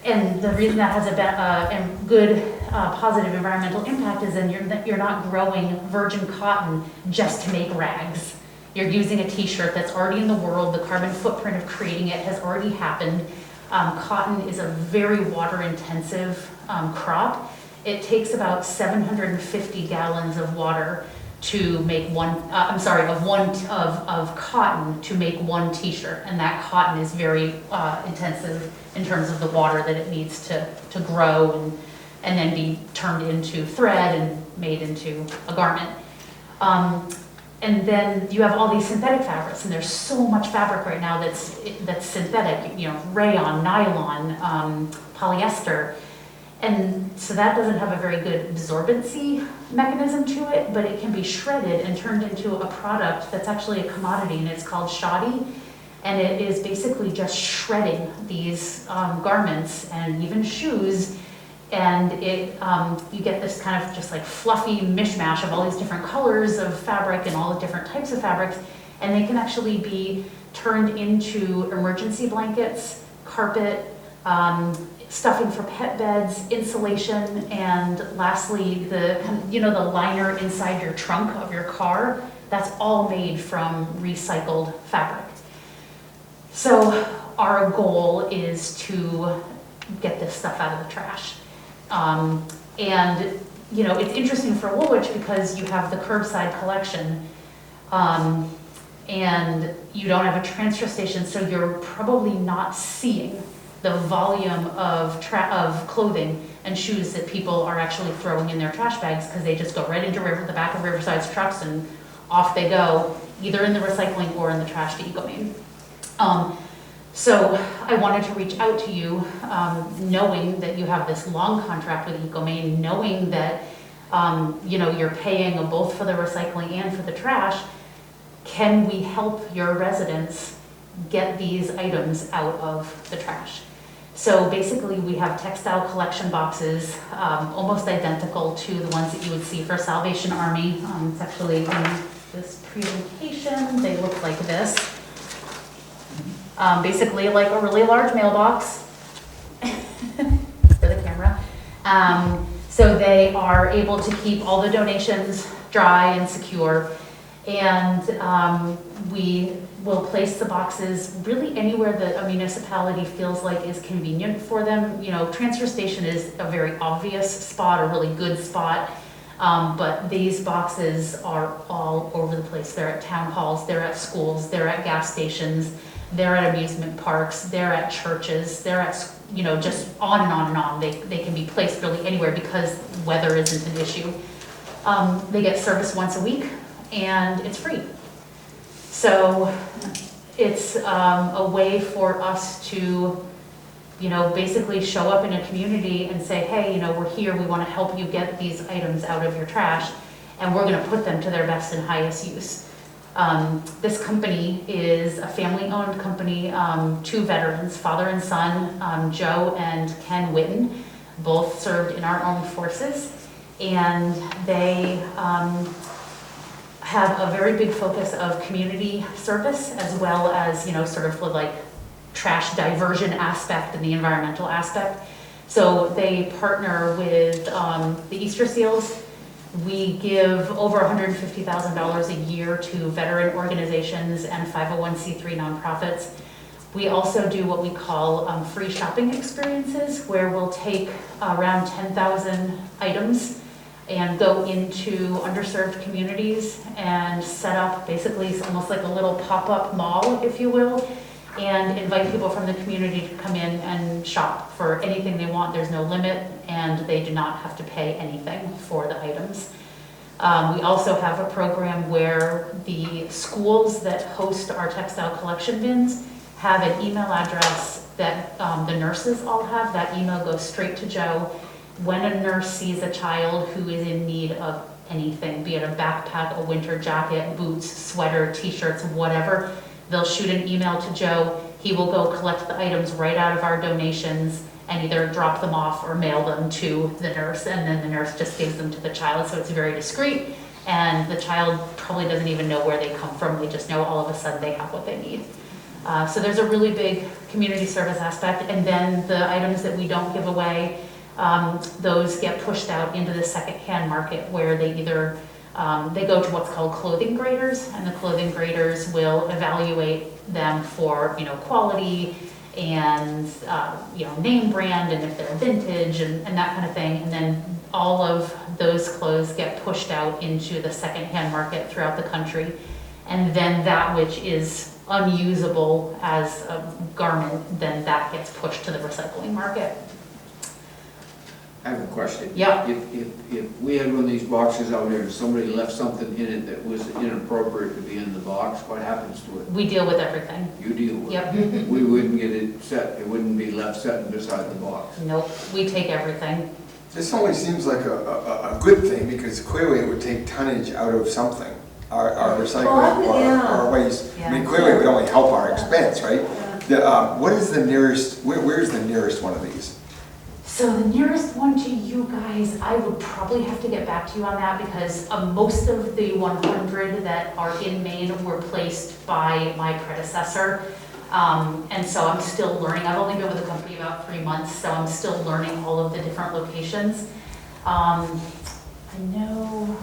And the reason that has a good positive environmental impact is then you're not growing virgin cotton just to make rags. You're using a t-shirt that's already in the world. The carbon footprint of creating it has already happened. Cotton is a very water intensive crop. It takes about 750 gallons of water to make of cotton to make one t-shirt, and that cotton is very intensive in terms of the water that it needs to grow and then be turned into thread and made into a garment. And then you have all these synthetic fabrics, and there's so much fabric right now that's synthetic, you know, rayon, nylon, polyester. And so that doesn't have a very good absorbency mechanism to it, but it can be shredded and turned into a product that's actually a commodity, and it's called shoddy. And it is basically just shredding these garments and even shoes. And you get this kind of just like fluffy mishmash of all these different colors of fabric and all the different types of fabrics. And they can actually be turned into emergency blankets, carpet, stuffing for pet beds, insulation, and lastly, the liner inside your trunk of your car. That's all made from recycled fabric. So our goal is to get this stuff out of the trash. And it's interesting for Woolwich because you have the curbside collection, and you don't have a transfer station, so you're probably not seeing the volume of clothing and shoes that people are actually throwing in their trash bags, because they just go right into the back of Riverside's trucks and off they go, either in the recycling or in the trash to EcoMaine. So I wanted to reach out to you, knowing that you have this long contract with EcoMaine, knowing that you're paying both for the recycling and for the trash. Can we help your residents get these items out of the trash? So basically, we have textile collection boxes, almost identical to the ones that you would see for Salvation Army. It's actually in this presentation. They look like this. Basically like a really large mailbox for the camera. So they are able to keep all the donations dry and secure. And we will place the boxes really anywhere that a municipality feels like is convenient for them. Transfer station is a very obvious spot, a really good spot. But these boxes are all over the place. They're at town halls, they're at schools, they're at gas stations, they're at amusement parks, they're at churches, they're at, just on and on and on. They can be placed really anywhere because weather isn't an issue. They get service once a week and it's free. So it's a way for us to, basically show up in a community and say, hey, we're here, we want to help you get these items out of your trash, and we're going to put them to their best and highest use. This company is a family-owned company, two veterans, father and son, Joe and Ken Witten, both served in our armed forces, and they have a very big focus of community service, as well as, sort of like trash diversion aspect and the environmental aspect. So they partner with the Easter Seals. We give over $150,000 a year to veteran organizations and 501c3 nonprofits. We also do what we call free shopping experiences, where we'll take around 10,000 items and go into underserved communities and set up basically almost like a little pop-up mall, if you will, and invite people from the community to come in and shop for anything they want. There's no limit, and they do not have to pay anything for the items. We also have a program where the schools that host our textile collection bins have an email address that the nurses all have. That email goes straight to Joe. When a nurse sees a child who is in need of anything, be it a backpack, a winter jacket, boots, sweater, t-shirts, whatever, they'll shoot an email to Joe. He will go collect the items right out of our donations and either drop them off or mail them to the nurse, and then the nurse just gives them to the child. So it's very discreet, and the child probably doesn't even know where they come from. They just know all of a sudden they have what they need. So there's a really big community service aspect, and then the items that we don't give away, those get pushed out into the secondhand market, where they either they go to what's called clothing graders, and the clothing graders will evaluate them for quality and name brand, and if they're vintage and that kind of thing. And then all of those clothes get pushed out into the secondhand market throughout the country. And then that which is unusable as a garment, then that gets pushed to the recycling market. I have a question. Yeah. If we had one of these boxes out here and somebody left something in it that was inappropriate to be in the box, what happens to it? We deal with everything. You deal with Yep. it? We wouldn't get it set, it wouldn't be left set beside the box? Nope, we take everything. This only seems like a good thing, because clearly it would take tonnage out of something, our recycling or our waste. I mean, clearly it would only help our expense, right? What is the nearest, where's the nearest one of these? So the nearest one to you guys, I would probably have to get back to you on that, because most of the 100 that are in Maine were placed by my predecessor. And so I'm still learning. I've only been with the company about 3 months, so I'm still learning all of the different locations. I know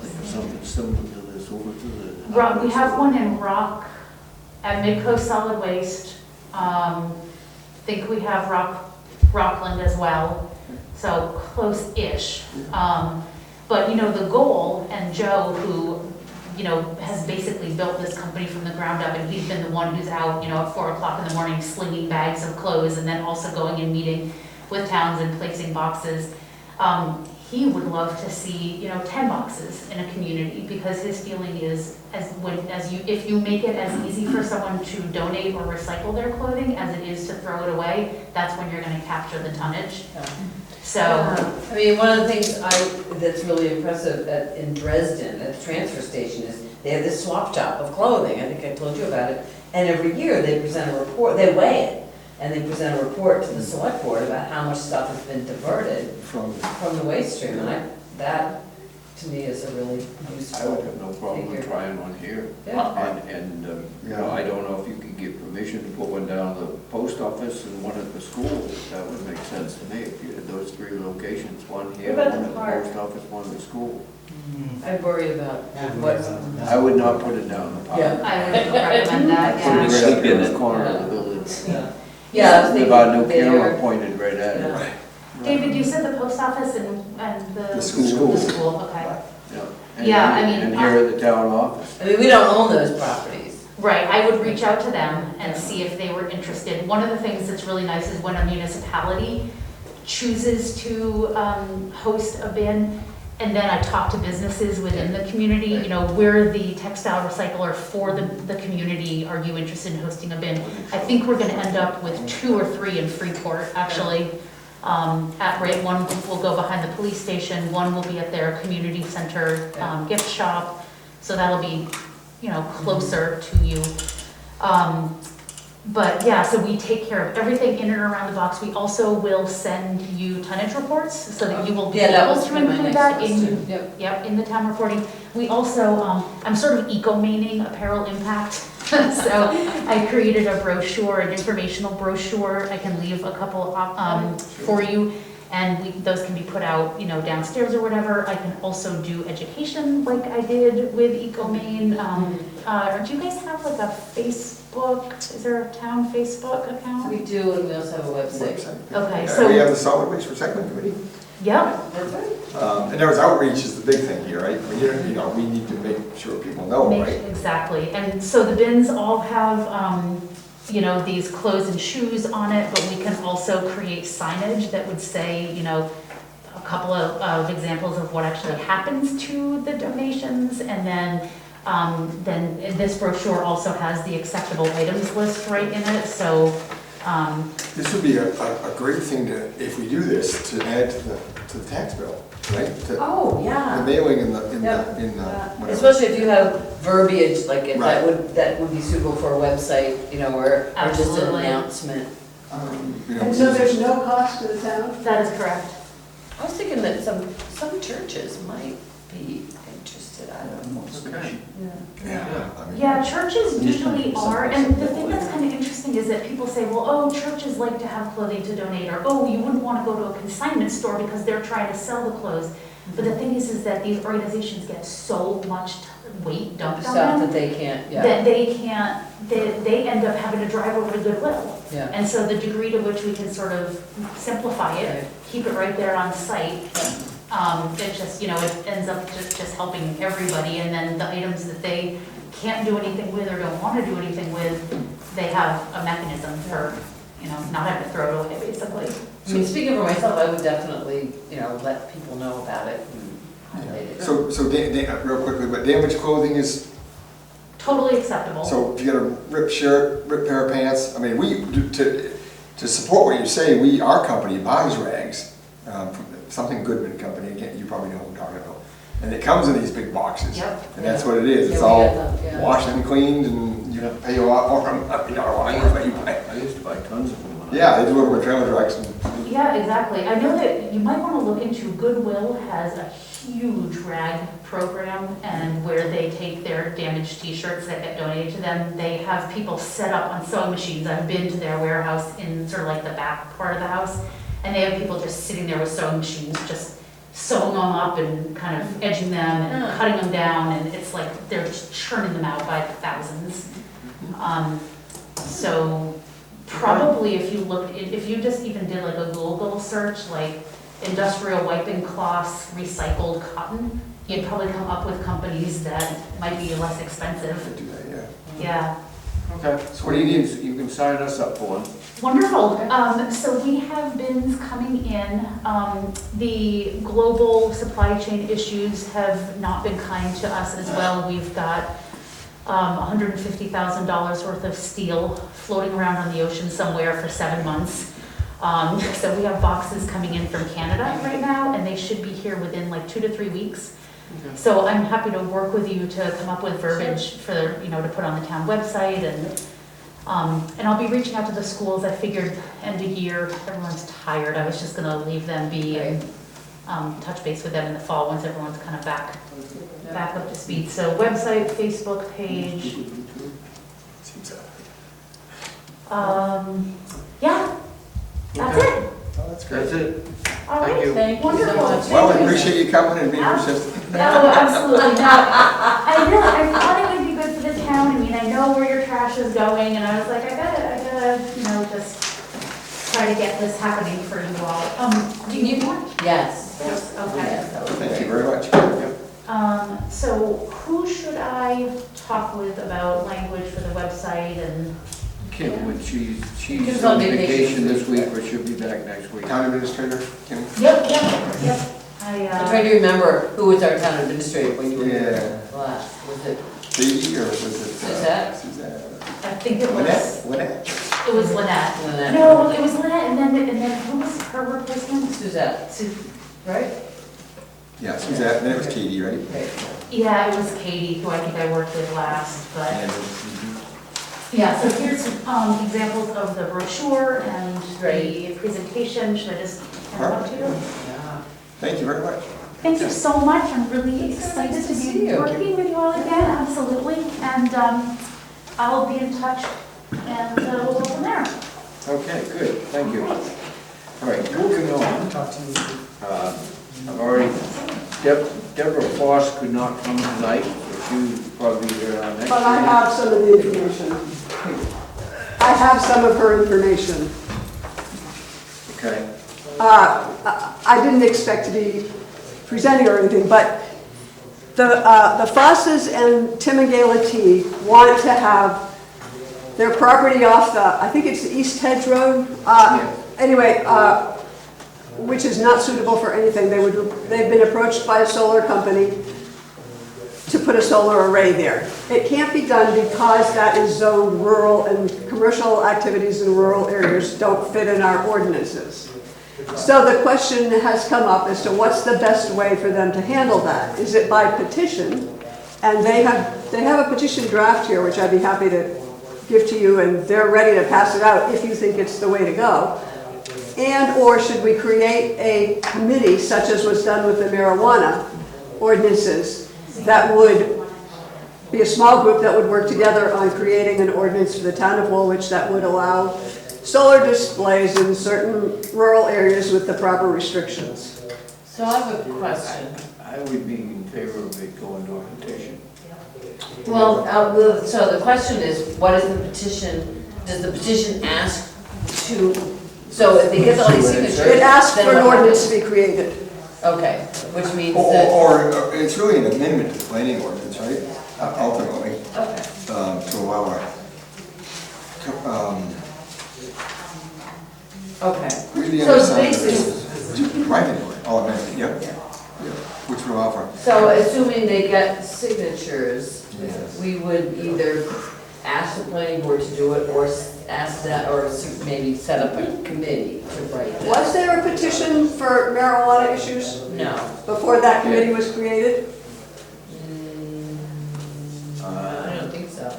They have something similar to this over to the. we have one in Rock, at Midcoast Solid Waste. Think we have Rockland as well, so close-ish. But, you know, the goal, and Joe, who, you know, has basically built this company from the ground up, and he's been the one who's out, you know, at 4 o'clock in the morning slinging bags of clothes, and then also going and meeting with towns and placing boxes. He would love to see, you know, 10 boxes in a community, because his feeling is, if you make it as easy for someone to donate or recycle their clothing as it is to throw it away, that's when you're gonna capture the tonnage. So, I mean, one of the things that's really impressive in Dresden, at the transfer station, is they have this swap shop of clothing. I think I told you about it. And every year they present a report, they weigh it, and they present a report to the select board about how much stuff has been diverted from the waste stream. And that, to me, is a really useful. I would have no problem with trying one here. Yeah. And you know, I don't know if you could get permission to put one down at the post office and one at the school. That would make sense to me, if you had those 3 locations, one here, What one about at the the park? post office, one at the school. I worry about what. I would not put it down the park. Yeah. I would recommend that, Put yeah. it right up in the corner of the building. Yeah, I was With our new thinking camera there. pointed right at it. Yeah. David, you said the post office and The school. The school, okay. Yeah. And Yeah, I here- mean, And here at the town office. I mean, we don't own those properties. Right, I would reach out to them and see if they were interested. One of the things that's really nice is when a municipality chooses to host a bin, and then I talk to businesses within the community, you know, we're the textile recycler for the community, are you interested in hosting a bin? I think we're gonna end up with 2 or 3 in Freeport, actually. One will go behind the police station, one will be at their community center gift shop, so that'll be, you know, closer to you. But yeah, so we take care of everything in and around the box. We also will send you tonnage reports so that you will be Yeah, that able was to my include next that question. in, yep, in the town reporting. We also, I'm sort of eco-maining apparel impact. So I created a brochure, an informational brochure. I can leave a couple for you. And those can be put out, you know, downstairs or whatever. I can also do education like I did with EcoMaine. Do you guys have like a Facebook? Is there a town Facebook account? We do, and we also have a website. Okay, Yeah, so- we have the solid waste recycling committee. Yep, That's right. And there was outreach is the big thing here, right? I mean, you know, we need to make sure people know, right? exactly. And so the bins all have, you know, these clothes and shoes on it, but we can also create signage that would say, you know, a couple of examples of what actually happens to the donations. And then this brochure also has the acceptable items list right in it, so. This would be a great thing to, if we do this, to add to the tax bill, right? To- Oh, The yeah. mailing in Yeah. whatever. Especially if you have verbiage, like if Right. that would be suitable for a website, you know, or just an Absolutely. announcement. You know, And so there's no cost to the town? That is correct. I was thinking that some churches might be interested, I don't know. Okay. Yeah, I mean. Yeah, churches usually are, and the thing that's kind of interesting is that people say, well, oh, churches like to have clothing to donate, or, oh, you wouldn't want to go to a consignment store because they're trying to sell the clothes. But the thing is that these organizations get so much weight dumped on Stuff that them they can't, yeah, that they can't, they end up having to drive over to Goodwill. yeah. And so the degree to which we can sort of simplify Right. it, keep it right there on site, it just, you know, it ends up just helping everybody. And then the items that they can't do anything with or don't want to do anything with, they have a mechanism for, you know, not having to throw it away, basically. I mean, speaking for myself, I would definitely, you know, let people know about it and highlight it. So real quickly, but damaged clothing is, Totally acceptable. so if you got a ripped shirt, ripped pair of pants, I mean, we, to support what you say, our company buys rags, from something Goodman Company, again, you probably know what I'm talking about. And it comes in these big boxes. Yep. And that's what it is, it's Yeah, we all get them, yeah. washed and cleaned, and you pay a lot more, you know, but you buy. I used to buy tons of them. when I- Yeah, they do it with trailer trucks and. Yeah, exactly. I know that you might want to look into, Goodwill has a huge rag program, and where they take their damaged t-shirts that get donated to them, they have people set up on sewing machines. I've been to their warehouse in sort of like the back part of the house, and they have people just sitting there with sewing machines, just sewing them up and kind of edging them and cutting them down, and it's like they're just churning them out by the thousands. So probably if you looked, if you just even did like a Google search, like industrial wiping cloths, recycled cotton, you'd probably come up with companies that might be less expensive. Do that, yeah. Yeah. Okay, so what do you need? You can sign us up for one. Wonderful. So we have bins coming in. The global supply chain issues have not been kind to us as well. We've got $150,000 worth of steel floating around on the ocean somewhere for 7 months. So we have boxes coming in from Canada right now, and they should be here within like 2 to 3 weeks. Okay. So I'm happy to work with you to come up with verbiage for, to put on the town website, and I'll be reaching out to the schools. I figured end of year, everyone's tired. I was just gonna leave them be and touch base with them in the fall once everyone's kind of back up to speed. So website, Facebook page. Yeah, that's it. Oh, that's great. That's it. All Thank right, you. Thank you so wonderful. much. Well, I appreciate you coming and being persistent. No, absolutely not. I thought it would be good for the town. I mean, I know where your trash is going, and I was like, I gotta, just try to get this happening for you all. Do you need more? Yes. Yes, okay. Yes, that would be Thank you great. very much. So who should I talk with about language for the website and? Kim, when she's Kim's on on vacation vacation this week, but she'll be back next week. Town administrator, Kim? Yep. I'm trying to remember who was our town administrator when you were Yeah. here last. Was it Katie, or was it? Suzette? Suzette. I think it was, Lynette? it was Lynette. Lynette? No, it was Lynette, and then who was her replacement? Suzette, right? Yeah, Suzette, then it was Katie, right? Right. Yeah, it was Katie, who I think I worked with last, but, And, yeah, so here's some examples of the brochure and the presentation. Should I just hand it up to you? Yeah. Thank you very much. Thank you so much. I'm really excited nice to to see be you. working with you all again, absolutely. And I'll be in touch, and we'll go from there. Okay, good, thank you. All right, moving on. I've already, Deborah Foss could not come tonight, so she'll probably be here next week. But I have some of the information. I have some of her information. Okay, I didn't expect to be presenting or anything, but the Fosses and Tim and Gayla T want to have their property off the, I think it's the East Hedge Road. Anyway, which is not suitable for anything. They've been approached by a solar company to put a solar array there. It can't be done because that is zoned rural, and commercial activities in rural areas don't fit in our ordinances. So the question has come up as to what's the best way for them to handle that. Is it by petition? And they have a petition draft here, which I'd be happy to give to you, and they're ready to pass it out if you think it's the way to go. And or should we create a committee, such as was done with the marijuana ordinances, that would be a small group that would work together on creating an ordinance for the town of Woolwich that would allow solar displays in certain rural areas with the proper restrictions. So I have a question. I would be in favor of it going to a petition. Well, so the question is, what is the petition, does the petition ask to, so if they get all these signatures. It asks then for an what ordinance happens? to be created. Okay, which means that, Or it's really an amendment to the planning ordinance, right? Ultimately, okay. to allow our, Okay. read the So other it's side of basically, this. Right, anyway, all amendment, yep. Yep. Which will offer. so assuming they get signatures, Yes. we would either ask the planning board to do it, or ask that, or maybe set up a committee to write this. Was there a petition for marijuana issues No. before that committee was created? I don't think so.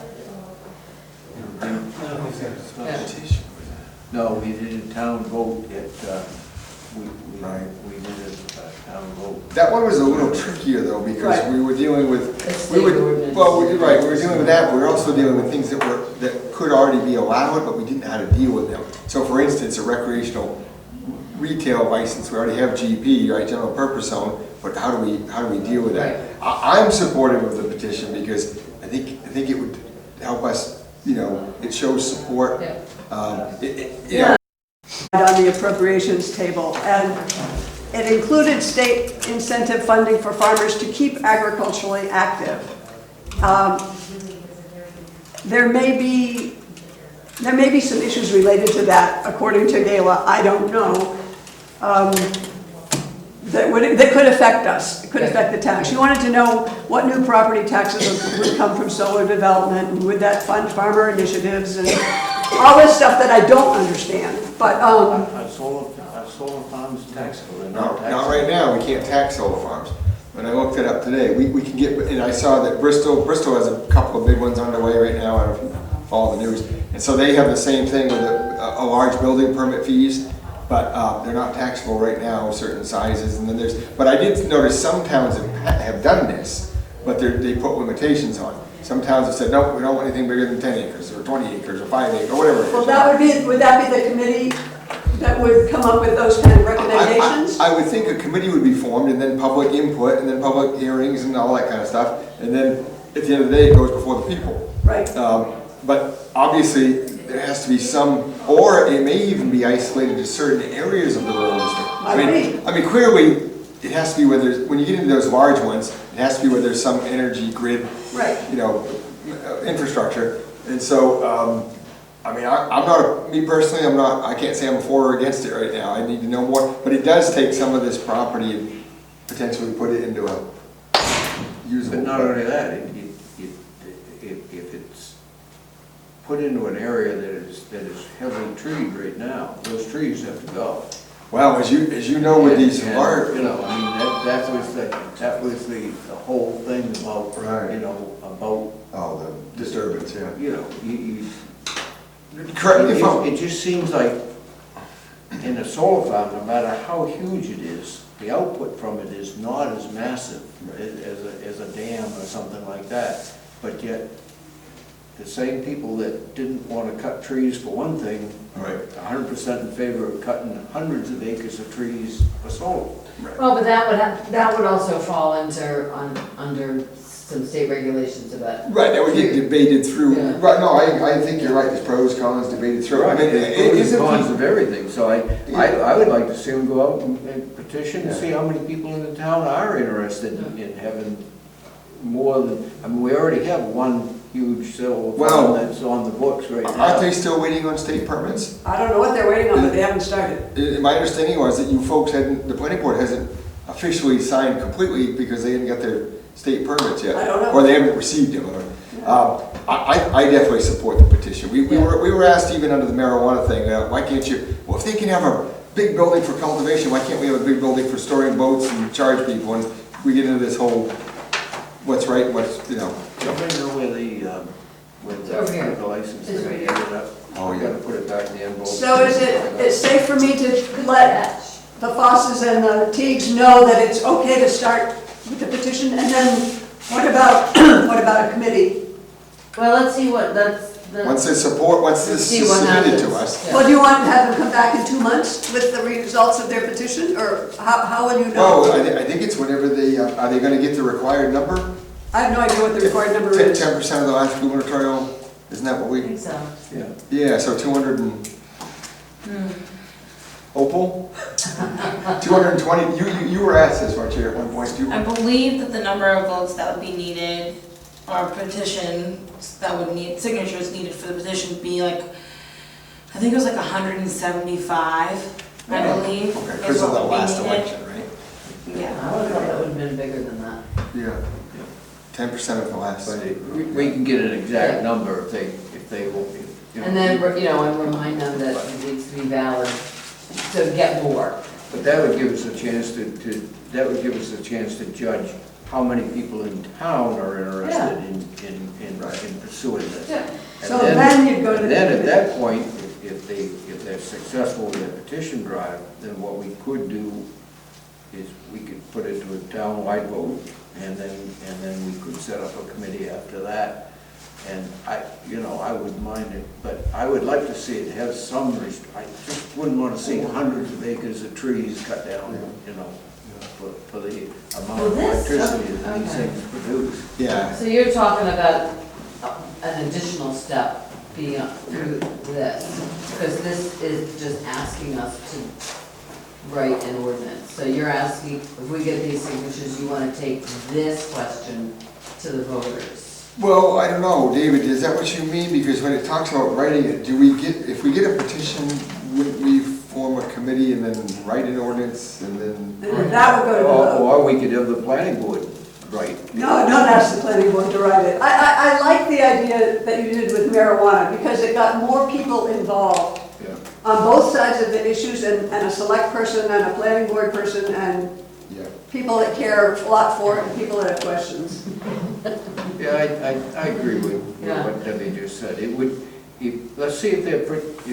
No, we did a town vote at we did a town vote. That one was a little trickier though, because Right. we were dealing with, The state we were, ordinance. well, we were dealing with that, but we were also dealing with things that could already be allowed, but we didn't know how to deal with them. So for instance, a recreational retail license, we already have GP, right, general purpose zone, but how do we deal with that? I'm supportive of the petition because I think it would help us, it shows support. Yeah. On the appropriations table, and it included state incentive funding for farmers to keep agriculturally active. There may be some issues related to that, according to Gayla, I don't know, that could affect us, it could affect the town. She wanted to know what new property taxes would come from solar development, and would that fund farmer initiatives, and all this stuff that I don't understand, but, Are solar farms taxable? They're not Not taxable. right now, we can't tax solar farms. When I looked it up today, we can get, and I saw that Bristol has a couple of big ones underway right now, I don't know if you follow the news. And so they have the same thing with a large building permit fees, but they're not taxable right now, certain sizes, and then but I did notice some towns have done this, but they put limitations on it. Some towns have said, no, we don't want anything bigger than 10 acres, or 20 acres, or 5 acres, or whatever it is. well, would that be the committee that would come up with those kind of recommendations? I would think a committee would be formed, and then public input, and then public hearings, and all that kind of stuff, and then at the end of the day, it goes before the people. Right. But obviously, there has to be some, or it may even be isolated to certain areas of the roads. I mean, clearly, it has to be where when you get into those large ones, it has to be where there's some energy grid, Right. infrastructure. And so, I mean, I'm not, me personally, I can't say I'm for or against it right now. I need to know more, but it does take some of this property and potentially put it into a usable. But not only that, if it's put into an area that is heavily treed right now, those trees have to go. Well, as you know with these large, I mean, that was the whole thing about, Right. about, oh, the disturbance, yeah. Correct me if I'm. It just seems like in a solar farm, no matter how huge it is, the output from it is not as massive as a dam or something like that. But yet, the same people that didn't want to cut trees for one thing, Right. 100% in favor of cutting hundreds of acres of trees for solar. Well, but that would also fall under some state regulations about. Right, that would get debated through. Yeah. Right, no, I think you're right. There's pros, cons, debated through. I mean, It is isn't cons of everything, so I would like to see them go out and petition and see how many people in the town are interested in having more than, I mean, we already have one huge solar farm that's on the books right now. Aren't they still waiting on state permits? I don't know what they're waiting on, but they haven't started. My understanding was that you folks the planning board hasn't officially signed completely because they didn't get their state permits yet. I don't know. Or they haven't received them. I definitely support the petition. We were asked even under the marijuana thing, why can't you, well, if they can have a big building for cultivation, why can't we have a big building for storing boats and charge people? And we get into this whole, what's right and what's, Anybody know where Over here. the license It's is right ended up? Oh, yeah. Gotta put it back in the envelope. So it's safe for me to let the Fosses and the Teagues know that it's okay to start with the petition, and then what about, what about a committee? Well, let's see what, Once this is see what submitted to happens. us. Yeah. Well, do you want to have them come back in 2 months with the results of their petition, or how will you know? Oh, I think it's whenever are they gonna get the required number? I have no idea what the required number is. 10% of the last gubernatorial, isn't that what I we? think so. Yeah. Yeah, so 200 and... Opal? 220, you were asked this, weren't you, at one point? I believe that the number of votes that would be needed, or petitions that would need, signatures needed for the petition would be like, I think it was like 175, I believe. Okay, is because of what the would be last needed. election, right? Yeah. I would have thought that would have been bigger than that. Yeah. 10% of the last. But we can get an exact number if they will. And then, and remind them that it needs to be valid to get more. But that would give us a chance to judge how many people in town are interested in pursuing this. Yeah. And So then you'd go to the And then at committee. that point, if they're successful with their petition drive, then what we could do is we could put it to a town-wide vote, and then we could set up a committee after that. And I wouldn't mind it, but I would like to see it have some, I just wouldn't want to see hundreds of acres of trees cut down, for the amount of electricity that these things produce. Yeah. So you're talking about an additional step beyond through this, because this is just asking us to write an ordinance. So you're asking, if we get these signatures, you want to take this question to the voters. Well, I don't know, David, is that what you mean? Because when it talks about writing it, if we get a petition, wouldn't we form a committee and then write an ordinance and then? And that would go to the vote. Or we could have the planning board write. No, don't ask the planning board to write it. I like the idea that you did with marijuana, because it got more people involved Yeah. on both sides of the issues, and a select person and a planning board person and Yeah. people that care a lot for it and people that have questions. Yeah, I agree with what Debbie just said. It would, let's see if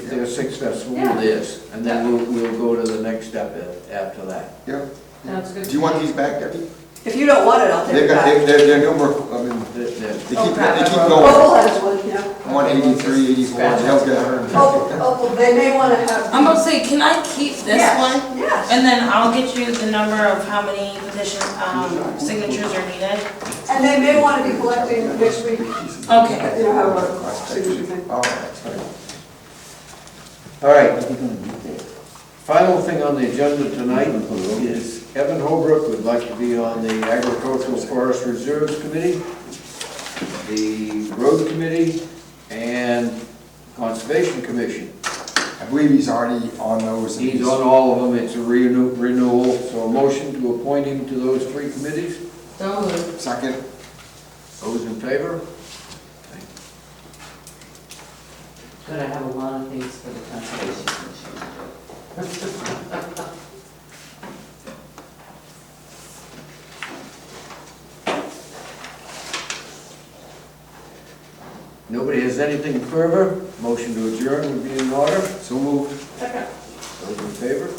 they're successful with this, and then we'll go to the next step after that. Yeah. Sounds good. Do you want these back, Debbie? If you don't want it, I'll take it back. They're no more, I mean, they keep going. Opal has one, yeah. 183, 84, they'll get 100. Opal, they may want to have. I'm about to say, can I keep this Yes, one? yes. And then I'll get you the number of how many petition, signatures are needed. And they may want to be collecting next week, Okay. you know, have a signature thing. Oh, that's fine. All right. Final thing on the agenda tonight is Evan Holbrook would like to be on the Agricultural Forest Reserves Committee, the Road Committee, and Conservation Commission. I believe he's already on those. He's on all of them. It's a renewal, so a motion to appoint him to those 3 committees. So moved. Second. Those in favor? Gonna have a lot of things for the Conservation Commission to do. Nobody has anything further? Motion to adjourn would be in order. So moved. Those in favor?